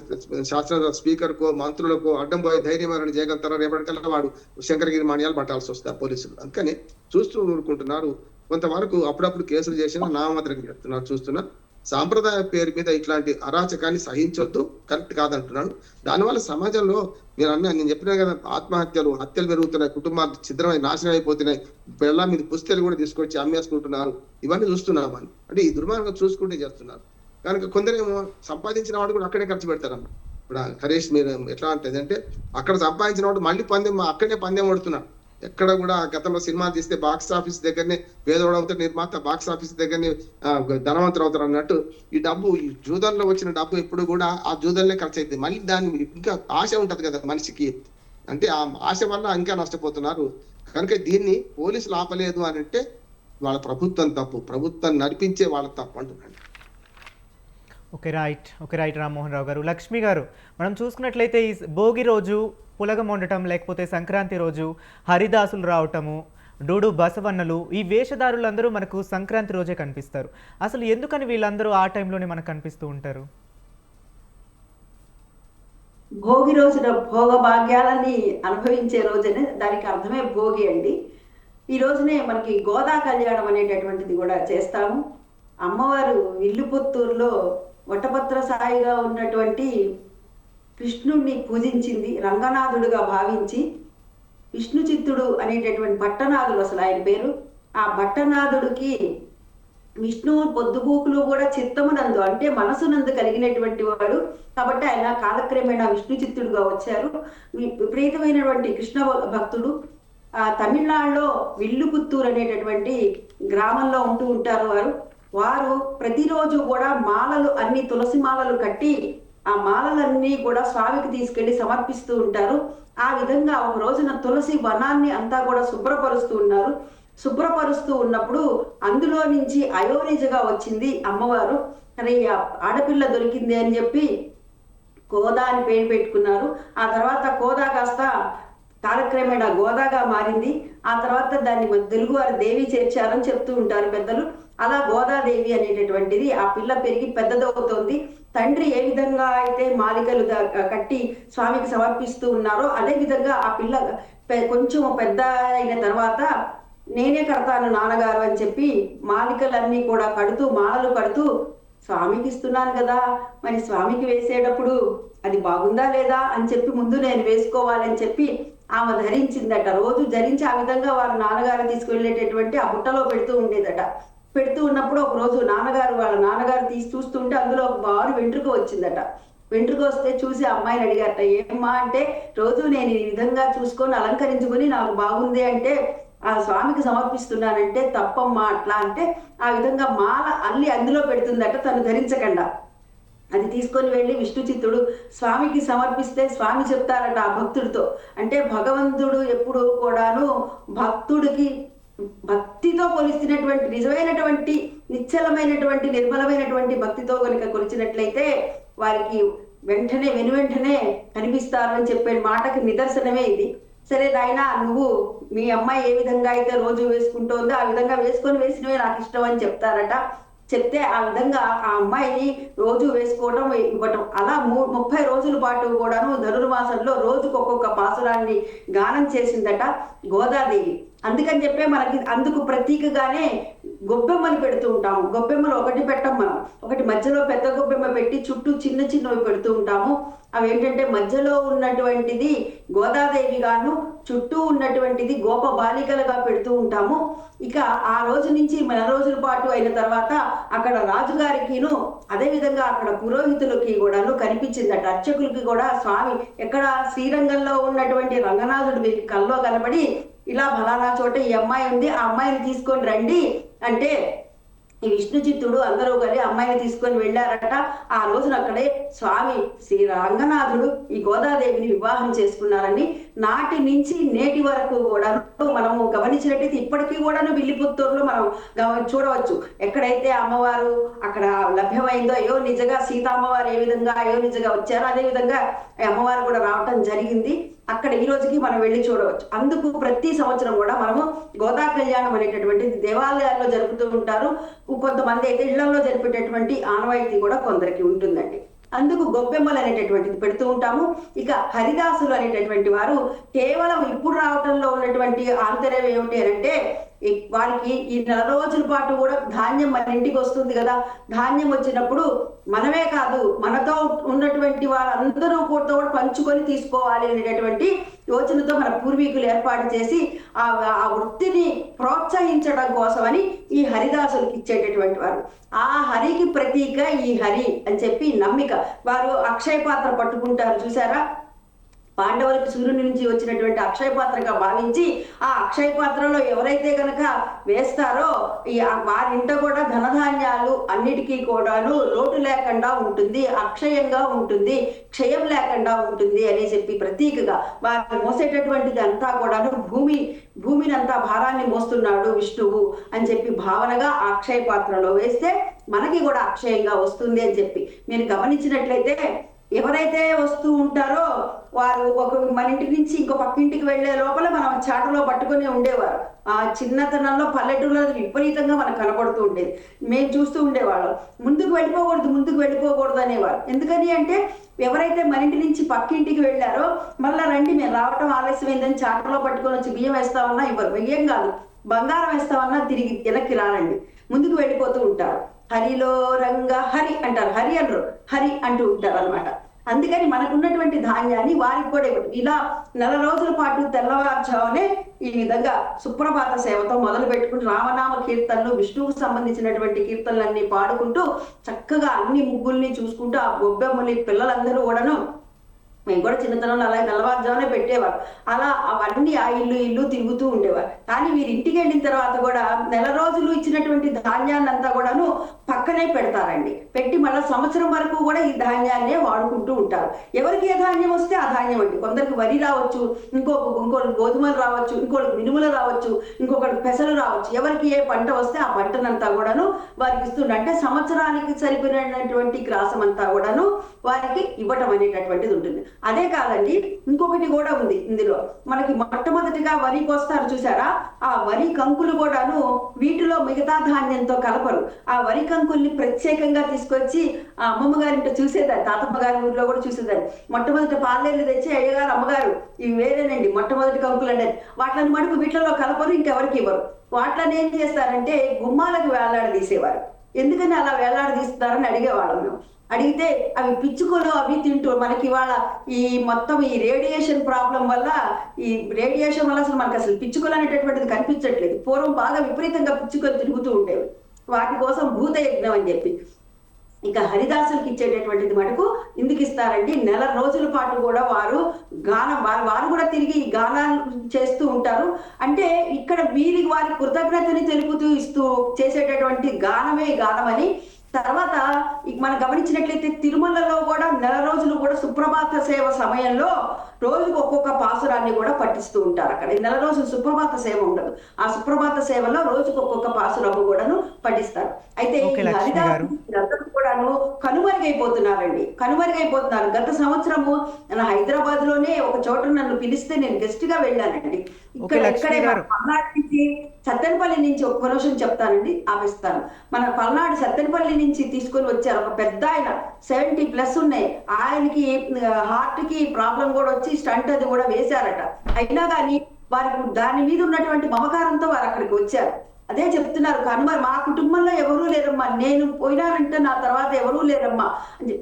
శాసన స్పీకర్కో మంత్రులకో అడ్డం పోయే ధైర్యం ఎవరైనా చేయగలుగుతారో? రేపటికల్లా వాడు శంకరగిరి మాన్యాలు పట్టాల్సి వస్తారు పోలీసులు. అందుకని చూస్తూ ఊరుకుంటున్నారు. కొంతవరకు అప్పుడప్పుడు కేసులు చేసినా నామమాత్రంగా చేస్తున్నారు, చూస్తున్నారు. సాంప్రదాయ పేరు మీద ఇట్లాంటి అరాచకాన్ని సహించొద్దు, కరెక్ట్ కాదంటున్నాను. దానివల్ల సమాజంలో నేను చెప్పినా కదా, హత్యలు పెరుగుతున్నాయి, కుటుంబాలు ఛిద్రమై నాశనం అయిపోతున్నాయి, పిల్లల మీద పుస్తకాలు కూడా తీసుకొచ్చి అమ్మేసుకుంటున్నారు. ఇవన్నీ చూస్తున్నాం అని అంటే ఈ దుర్మార్గం చూసుకుంటే చేస్తున్నారు. కనుక కొందరేమో సంపాదించిన వాడు కూడా అక్కడే ఖర్చు పెడతారన్న. ఇప్పుడు హరీష్ మీరు ఎట్లా అంటే అక్కడ సంపాదించిన వాడు మళ్ళీ అక్కడే పందెం పడుతున్నాడు. ఎక్కడ కూడా గతంలో సినిమా తీస్తే బాక్స్ ఆఫీస్ దగ్గరనే పేదోడు అవుతాడు నిర్మాత, బాక్స్ ఆఫీస్ దగ్గరనే ధనవంతులు అవుతారు అన్నట్టు ఈ జూదంలో వచ్చిన డబ్బు ఎప్పుడు కూడా ఆ జూదంలో ఖర్చు అవుతుంది. మళ్ళీ దాన్ని ఇంకా ఆశ ఉంటది కదా మనిషికి, అంటే ఆ ఆశ వల్ల ఇంకా నష్టపోతున్నారు. కనుక దీన్ని పోలీసులు ఆపలేదు అని అంటే వాళ్ళ ప్రభుత్వం తప్పు, ప్రభుత్వం నడిపించే వాళ్ళ తప్పు అంటున్నాను. ఓకే రైట్ రామ్మోహన్ రావు గారు. లక్ష్మి గారు, మనం చూసుకున్నట్లయితే ఈ భోగి రోజు పులగం వండటం, లేకపోతే సంక్రాంతి రోజు హరిదాసులు రావటము, డూడు బసవన్నలు, ఈ వేషధారులందరూ మనకు సంక్రాంతి రోజే కనిపిస్తారు. అసలు ఎందుకని వీళ్ళందరూ ఆ టైంలోనే మనకు కనిపిస్తూ ఉంటారు? భోగి రోజున భోగ భాగ్యాలని అనుభవించే రోజునే దానికి అర్థమే భోగి అండి. ఈ రోజునే మనకి గోదా కళ్యాణం అనేటటువంటిది కూడా చేస్తాము. అమ్మవారు విల్లుపుత్తూరులో వటపత్ర సాయిగా ఉన్నటువంటి కృష్ణుణ్ణి పూజించింది, రంగనాథుడుగా భావించి విష్ణు చిత్తుడు అనేటటువంటి భట్టనాథుడు అసలు ఆయన పేరు. ఆ భట్టనాథుడికి విష్ణువు పొద్దుగూకులు కూడా చిత్తమునందు అంటే మనసునందు కలిగినటువంటి వాడు కాబట్టి ఆయన కాలక్రమేణా విష్ణు చిత్తుడుగా వచ్చారు. విపరీతమైనటువంటి కృష్ణ భక్తుడు. తమిళనాడులో విల్లుపుత్తూరు అనేటటువంటి గ్రామంలో ఉంటూ ఉంటారు వారు ప్రతిరోజు కూడా మాలలు అన్ని తులసి మాలలు కట్టి ఆ మాలలన్నీ కూడా స్వామికి తీసుకెళ్లి సమర్పిస్తూ ఉంటారు. ఆ విధంగా ఒక రోజున తులసి వనాన్ని అంతా కూడా శుభ్రపరుస్తూ ఉన్నారు. శుభ్రపరుస్తూ ఉన్నప్పుడు అందులో నుంచి అయోనిజగా వచ్చింది అమ్మవారు. అరే ఆడపిల్ల దొరికింది అని చెప్పి గోదా అని పేరు పెట్టుకున్నారు. ఆ తర్వాత గోదా కాస్త కాలక్రమేణా గోదాగా మారింది. ఆ తర్వాత దాన్ని తెలుగువారి దేవి చేర్చారని చెప్తూ ఉంటారు పెద్దలు. అలా గోదాదేవి అనేటటువంటిది ఆ పిల్ల పెరిగి పెద్దదవుతోంది. తండ్రి ఏ విధంగా అయితే మాలికలు కట్టి స్వామికి సమర్పిస్తూ ఉన్నారో అదే విధంగా ఆ పిల్ల కొంచెం పెద్ద అయిన తర్వాత నేనే కడతాను నాన్నగారు అని చెప్పి మాలికలన్నీ కూడా కడుతూ మాలలు కడుతూ స్వామికి ఇస్తున్నాను కదా, మరి స్వామికి వేసేటప్పుడు అది బాగుందా లేదా అని చెప్పి ముందు నేను వేసుకోవాలని చెప్పి ఆమె ధరించిందట. రోజు ధరించి ఆ విధంగా వాళ్ళ నాన్నగారు తీసుకువెళ్ళేటటువంటి ఆ బుట్టలో పెడుతూ ఉండేదట. పెడుతూ ఉన్నప్పుడు ఒక రోజు వాళ్ళ నాన్నగారు తీసి చూస్తుంటే అందులో ఒక బారు వెంట్రుక వచ్చిందట. వెంట్రుక వస్తే చూసి అమ్మాయిని అడిగారట, ఏమ్మా అంటే, రోజు నేను ఈ విధంగా చూసుకొని అలంకరించుకొని నాకు బాగుంది అంటే ఆ స్వామికి సమర్పిస్తున్నానంటే, తప్పమ్మా అట్లా అంటే ఆ విధంగా మాల అల్లి అందులో పెడుతుందట తను ధరించకుండా. అది తీసుకొని వెళ్ళి విష్ణు చిత్తుడు స్వామికి సమర్పిస్తే స్వామి చెప్తారట ఆ భక్తుడితో, అంటే భగవంతుడు ఎప్పుడు కూడాను భక్తుడికి భక్తితో కొలిసినటువంటి నిజమైనటువంటి నిశ్చలమైనటువంటి నిర్మలమైనటువంటి భక్తితో కనుక కొలిచినట్లయితే వారికి వెంటనే కనిపిస్తారు అని చెప్పే మాటకి నిదర్శనమే ఇది. సరే నాయనా, నువ్వు మీ అమ్మాయి ఏ విధంగా అయితే రోజు వేసుకుంటోందో ఆ విధంగా వేసినవే నాకు ఇష్టం అని చెప్తారట. చెప్తే ఆ విధంగా ఆ అమ్మాయిని రోజు వేసుకోవడం ఇవ్వటం, అలా 30 రోజుల పాటు కూడాను ధనుర్మాసంలో రోజుకు ఒక్కొక్క పాసురాన్ని గానం చేసిందట గోదాదేవి. అందుకని చెప్పే మనకి అందుకు ప్రతీకగానే గొబ్బెమ్మలు పెడుతూ ఉంటాము. గొబ్బెమ్మలు ఒకటి పెట్టం మనం, ఒకటి మధ్యలో పెద్ద గొబ్బెమ్మ పెట్టి చుట్టూ చిన్నవి పెడుతూ ఉంటాము. అవి ఏంటంటే మధ్యలో ఉన్నటువంటిది గోదాదేవి గాను, చుట్టూ ఉన్నటువంటిది గోప బాలికలుగా పెడుతూ ఉంటాము. ఇక ఆ రోజు నుంచి 4 రోజుల పాటు అయిన తర్వాత అక్కడ రాజుగారికిను అదేవిధంగా అక్కడ పురోహితులకి కూడాను కనిపించిందట. అర్చకులకి కూడా స్వామి ఎక్కడ శ్రీరంగంలో ఉన్నటువంటి రంగనాథుడు వీరికి కల్లో కనబడి, ఇలా ఫలానా చోట ఈ అమ్మాయి ఉంది, ఆ అమ్మాయిని తీసుకొని రండి అంటే ఈ విష్ణు చిత్తుడు అందరూ కలిసి అమ్మాయిని తీసుకొని వెళ్ళారట. ఆ రోజున అక్కడే స్వామి శ్రీ రంగనాథుడు ఈ గోదాదేవిని వివాహం చేసుకున్నారని నాటి నుంచి నేటి వరకు కూడా మనము గమనించినట్టయితే ఇప్పటికీ కూడాను విల్లిపుత్తూరులో మనం చూడవచ్చు. ఎక్కడైతే అమ్మవారు అక్కడ లభ్యమైందో, అయ్యో నిజంగా సీతామ్మవారు ఏ విధంగా నిజంగా వచ్చారో అదే విధంగా అమ్మవారు కూడా రావటం జరిగింది. అక్కడ ఈ రోజుకి మనం వెళ్ళి చూడవచ్చు. అందుకు ప్రతి సంవత్సరం కూడా మనము గోదా కళ్యాణం అనేటటువంటిది దేవాలయాల్లో జరుపుతూ ఉంటారు. కొంతమంది అయితే ఇళ్లలో జరిపేటటువంటి ఆనవాయితీ కూడా కొందరికి ఉంటుందండి. అందుకు గొబ్బెమ్మలు అనేటటువంటిది పెడుతూ ఉంటాము. ఇక హరిదాసులు అనేటటువంటి వారు కేవలం ఇప్పుడు రావటంలో ఉన్నటువంటి ఆంతర్యం ఏమిటి అంటే, వారికి ఈ 4 రోజుల పాటు కూడా ధాన్యం మన ఇంటికి వస్తుంది కదా, ధాన్యం వచ్చినప్పుడు మనమే కాదు మనతో ఉన్నటువంటి వారందరూ కూడా పంచుకొని తీసుకోవాలి అనేటటువంటి యోచనతో మన పూర్వీకులు ఏర్పాటు చేసి ఆ వృత్తిని ప్రోత్సహించడం కోసమని ఈ హరిదాసులకు ఇచ్చేటటువంటి వారు. ఆ హరికి ప్రతీక ఈ హరి అని చెప్పి నమ్మిక. వారు అక్షయ పాత్ర పట్టుకుంటారు చూసారా, పాండవులకు సూర్యుని నుంచి వచ్చినటువంటి అక్షయ పాత్రగా భావించి ఆ అక్షయ పాత్రలో ఎవరైతే గనక వేస్తారో వారింట కూడా ధనధాన్యాలు అన్నిటికీ కూడాను లోటు లేకుండా ఉంటుంది, అక్షయంగా ఉంటుంది, క్షయం లేకుండా ఉంటుంది అని చెప్పి ప్రతీకగా వారు మోసేటటువంటిది అంతా కూడాను భూమిని అంతా భారాన్ని మోస్తున్నాడు విష్ణువు అని చెప్పి భావనగా ఆ అక్షయ పాత్రలో వేస్తే మనకి కూడా అక్షయంగా వస్తుంది అని చెప్పి నేను గమనించినట్లయితే ఎవరైతే వస్తూ ఉంటారో వారు మన ఇంటి నుంచి ఇంకో పక్కింటికి వెళ్లే లోపల మనం చాటలో పట్టుకుని ఉండేవారు. ఆ చిన్నతనంలో పల్లెటూరులో విపరీతంగా మనకు కనపడుతూ ఉండేది. మేము చూస్తూ ఉండేవాళ్ళం. ముందుకు వెళ్ళిపోకూడదు అనేవారు. ఎందుకని అంటే ఎవరైతే మన ఇంటి నుంచి పక్కింటికి వెళ్ళారో మళ్ళా రండి, మేము రావటం ఆలస్యమైందని చాటలో పట్టుకొని వచ్చి బియ్యం వేస్తామన్నా ఇవ్వరు. బియ్యం కాదు, బంగారం వేస్తామన్నా తిరిగి వెనక్కి రారండి, ముందుకు వెళ్ళిపోతూ ఉంటారు. హరిలో రంగ హరి అంటారు, హరి అనరు, హరి అంటూ ఉంటారు అనమాట. అందుకని మనకున్నటువంటి ధాన్యాన్ని వారికి కూడా ఇవ్వదు. ఇలా 4 రోజుల పాటు తెల్లవారుజామునే ఈ విధంగా సుప్రభాత సేవతో మొదలు పెట్టుకుని రామనామ కీర్తనలు, విష్ణువుకు సంబంధించినటువంటి కీర్తనలన్నీ పాడుకుంటూ చక్కగా అన్ని ముగ్గుల్ని చూసుకుంటూ ఆ గొబ్బెమ్మని పిల్లలందరూ కూడాను, మేము కూడా చిన్నతనంలో అలాగే తెల్లవారుజామునే పెట్టేవారు. అలా అవన్నీ ఆ ఇల్లు తిరుగుతూ ఉండేవారు. కానీ వీరి ఇంటికి వెళ్ళిన తర్వాత కూడా 4 రోజులు ఇచ్చినటువంటి ధాన్యాన్ని అంతా కూడాను పక్కనే పెడతారండి. పెట్టి మళ్ళీ సంవత్సరం వరకు కూడా ఈ ధాన్యాన్నే వాడుకుంటూ ఉంటారు. ఎవరికి ఏ ధాన్యం వస్తే ఆ ధాన్యం అండి. కొందరికి వరి రావచ్చు, ఇంకొకరికి గోధుమలు రావచ్చు, ఇంకొకరికి మినుములు రావచ్చు, ఇంకొకరికి పెసలు రావచ్చు. ఎవరికి ఏ పంట వస్తే ఆ పంటనంతా కూడాను వారికి ఇస్తుండే, అంటే సంవత్సరానికి సరిపోయినటువంటి గ్రాసం అంతా కూడాను వారికి ఇవ్వటం అనేటటువంటిది ఉంటుంది. అదే కాదండి, ఇంకొకటి కూడా ఉంది ఇందులో. మనకి మొట్టమొదటిగా వరి కోస్తారు చూసారా, ఆ వరి కంకులు కూడాను వీటిలో మిగతా ధాన్యంతో కలపరు. ఆ వరి కంకుల్ని ప్రత్యేకంగా తీసుకొచ్చి ఆ అమ్మమ్మ గారింట చూసేదాన్ని, తాతమ్మ గారి ఊర్లో కూడా చూసేదాన్ని. మొట్టమొదటి పాలేళ్ళు తెచ్చి అయ్యగారు అమ్మగారు ఇవి వేరేనండి మొట్టమొదటి కంకులు అనేది, వాటిని మటుకు వీటిలో కలపరు, ఇంకెవరికి ఇవ్వరు. వాటిని ఏం చేస్తారంటే గుమ్మాలకు వేలాడదీసేవారు. ఎందుకని అలా వేలాడదీస్తున్నారని అడిగేవాళ్ళం మేము. అడిగితే అవి పిచ్చుకలు అవి తింటూ మనకి ఇవాళ ఈ మొత్తం ఈ రేడియేషన్ ప్రాబ్లం వల్ల ఈ రేడియేషన్ వల్ల అసలు మనకు అసలు పిచ్చుకలు అనేటటువంటిది కనిపించట్లేదు. పూర్వం బాగా విపరీతంగా పిచ్చుకలు తిరుగుతూ ఉండేవి. వాటి కోసం భూత యజ్ఞం అని చెప్పి. ఇక హరిదాసులకు ఇచ్చేటటువంటిది మటుకు ఎందుకు ఇస్తారంటే నెల రోజుల పాటు కూడా వారు గానం వారు కూడా తిరిగి ఈ గానాలు చేస్తూ ఉంటారు. అంటే ఇక్కడ వారి కృతజ్ఞతని తెలుపుతూ ఇస్తూ చేసేటటువంటి గానమే గానమని. తర్వాత మనం గమనించినట్లయితే తిరుమలలో కూడా నెల రోజులు కూడా సుప్రభాత సేవ సమయంలో రోజుకు ఒక్కొక్క పాసురాన్ని కూడా పట్టిస్తూ ఉంటారు. అక్కడ నెల రోజులు సుప్రభాత సేవ ఉండదు. ఆ సుప్రభాత సేవలో రోజుకు ఒక్కొక్క పాసురము కూడాను పట్టిస్తారు. అయితే ఈ హరిదాసు కూడాను కనుమరుగైపోతున్నారు. గత సంవత్సరము హైదరాబాద్ లోనే ఒక చోట నన్ను పిలిస్తే నేను గెస్ట్ గా వెళ్ళానండి. ఇక్కడే పల్నాడు నుంచి సత్తెనపల్లి నుంచి ఒక్క నిమిషం చెప్తానండి, ఆపిస్తాను. మన పల్నాడు సత్తెనపల్లి నుంచి తీసుకొని వచ్చారు ఒక పెద్ద ఆయన, 70+ ఉన్నాయి. ఆయనకి హార్ట్ కి ప్రాబ్లం కూడా వచ్చి స్టంట్ అది కూడా వేశారట. అయినా కానీ వారికి దాని మీద ఉన్నటువంటి మమకారంతో వారు అక్కడికి వచ్చారు. అదే చెప్తున్నారు, మా కుటుంబంలో ఎవరూ లేరమ్మా, నేను పోయినానంటే నా తర్వాత ఎవరూ లేరమ్మా.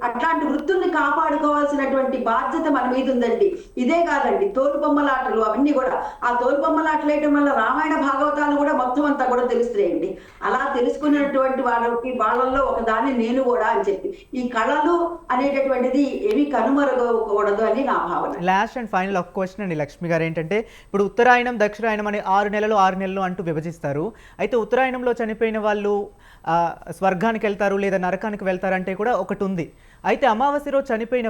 అట్లాంటి వృత్తుల్ని కాపాడుకోవాల్సినటువంటి బాధ్యత మన మీద ఉందండి. ఇదే కాదండి, తోలుబొమ్మలాటలు అవన్నీ కూడా, ఆ తోలుబొమ్మలాటలు వేయటం వల్ల రామాయణ భాగవతాలు కూడా మొత్తం అంతా కూడా తెలుస్తున్నాయండి. అలా తెలుసుకున్నటువంటి వాళ్ళల్లో ఒకదాన్ని నేను కూడా అని చెప్పి, ఈ కళలు అనేటటువంటిది ఏమి కనుమరుగకూడదు అని నా భావన. లాస్ట్ అండ్ ఫైనల్ ఒక క్వశ్చన్ అండి లక్ష్మి గారు, ఏంటంటే ఇప్పుడు ఉత్తరాయణం దక్షిణాయనం అని 6 నెలలు అంటూ విభజిస్తారు. అయితే ఉత్తరాయణంలో చనిపోయిన వాళ్ళు స్వర్గానికి వెళ్తారు లేదా నరకానికి వెళ్తారంటే కూడా ఒకటి ఉంది. అయితే అమావాస్య రోజు చనిపోయిన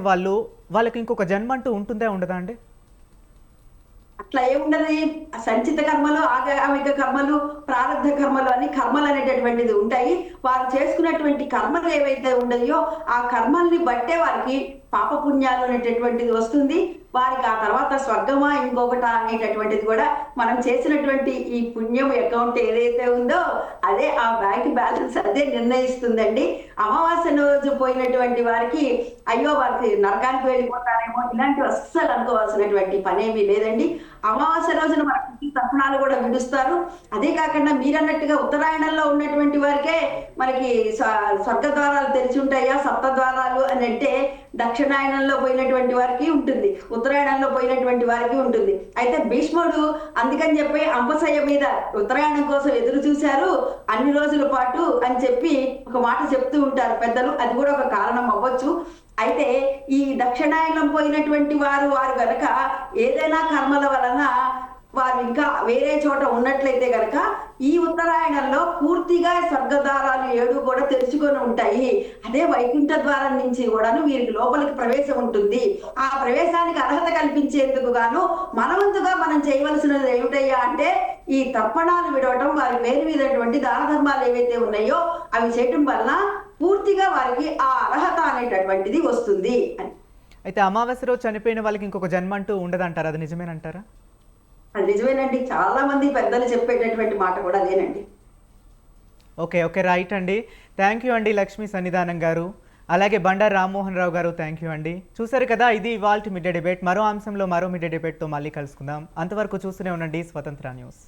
వాళ్ళకి ఇంకొక జన్మ అంటూ ఉంటుందా ఉండదా అండి? అట్లా ఏముండదు. సంచిత కర్మలు, ఆగామిక కర్మలు, ప్రారంభ కర్మలు అని కర్మలు అనేటటువంటిది ఉంటాయి. వారు చేసుకున్నటువంటి కర్మలు ఏవైతే ఉన్నాయో ఆ కర్మల్ని బట్టే వారికి పాపపుణ్యాలు అనేటటువంటిది వస్తుంది. వారికి ఆ తర్వాత స్వర్గమా ఇంకొకట అనేటటువంటిది కూడా మనం చేసినటువంటి ఈ పుణ్యం అకౌంట్ ఏదైతే ఉందో అదే ఆ బ్యాంక్ బ్యాలెన్స్ అదే నిర్ణయిస్తుందండి. అమావాస్య రోజు పోయినటువంటి వారికి అయ్యో వారికి నరకానికి వెళ్ళిపోతారేమో ఇలాంటివి అస్సలు అనుకోవాల్సినటువంటి పనేమీ లేదండి. అమావాస్య రోజున మనకి తర్పణాలు కూడా విడుస్తారు. అదే కాకుండా మీరన్నట్టుగా ఉత్తరాయణంలో ఉన్నటువంటి వారికే మనకి స్వర్గ ద్వారాలు తెరిచి ఉంటాయా, సప్త ద్వారాలు అని అంటే దక్షిణాయనంలో పోయినటువంటి వారికి ఉంటుంది, ఉత్తరాయణంలో పోయినటువంటి వారికి ఉంటుంది. అయితే భీష్ముడు అందుకని చెప్పి అంబసయ్య మీద ఉత్తరాయణం కోసం ఎదురు చూశారు అన్ని రోజుల పాటు అని చెప్పి ఒక మాట చెప్తూ ఉంటారు పెద్దలు. అది కూడా ఒక కారణం అవ్వచ్చు. అయితే ఈ దక్షిణాయనం పోయినటువంటి వారు గనక ఏదైనా కర్మల వలన వారు ఇంకా వేరే చోట ఉన్నట్లయితే గనక ఈ ఉత్తరాయణంలో పూర్తిగా స్వర్గద్వారాలు 7 కూడా తెరుచుకొని ఉంటాయి. అదే వైకుంఠ ద్వారం నుంచి కూడాను వీరికి లోపలికి ప్రవేశం ఉంటుంది. ఆ ప్రవేశానికి అర్హత కల్పించేందుకు గాను మనవంతుగా మనం చేయవలసినది ఏమిటయ్యా అంటే ఈ తర్పణాలు విడవటం, వారి పేరు మీదటువంటి దాన ధర్మాలు ఏవైతే ఉన్నాయో అవి చేయటం వలన పూర్తిగా వారికి ఆ అర్హత అనేటటువంటిది వస్తుంది అని. అయితే అమావాస్య రోజు చనిపోయిన వాళ్ళకి ఇంకొక జన్మ అంటూ ఉండదంటారా? అది నిజమేనంటారా? అది నిజమేనండి. చాలా మంది పెద్దలు చెప్పేటటువంటి మాట కూడా అదేనండి. ఓకే రైట్ అండి. థ్యాంక్ యూ అండి లక్ష్మీ సన్నిధానం గారు, అలాగే బండారు రామ్మోహన్ రావు గారు, థ్యాంక్ యూ అండి. చూసారు కదా, ఇది ఇవాల్టి మిడ్ డే డిబేట్. మరో అంశంలో మరో మిడ్ డే డిబేట్తో మళ్ళీ కలుసుకుందాం. అంతవరకు చూస్తూనే ఉండండి స్వతంత్ర న్యూస్.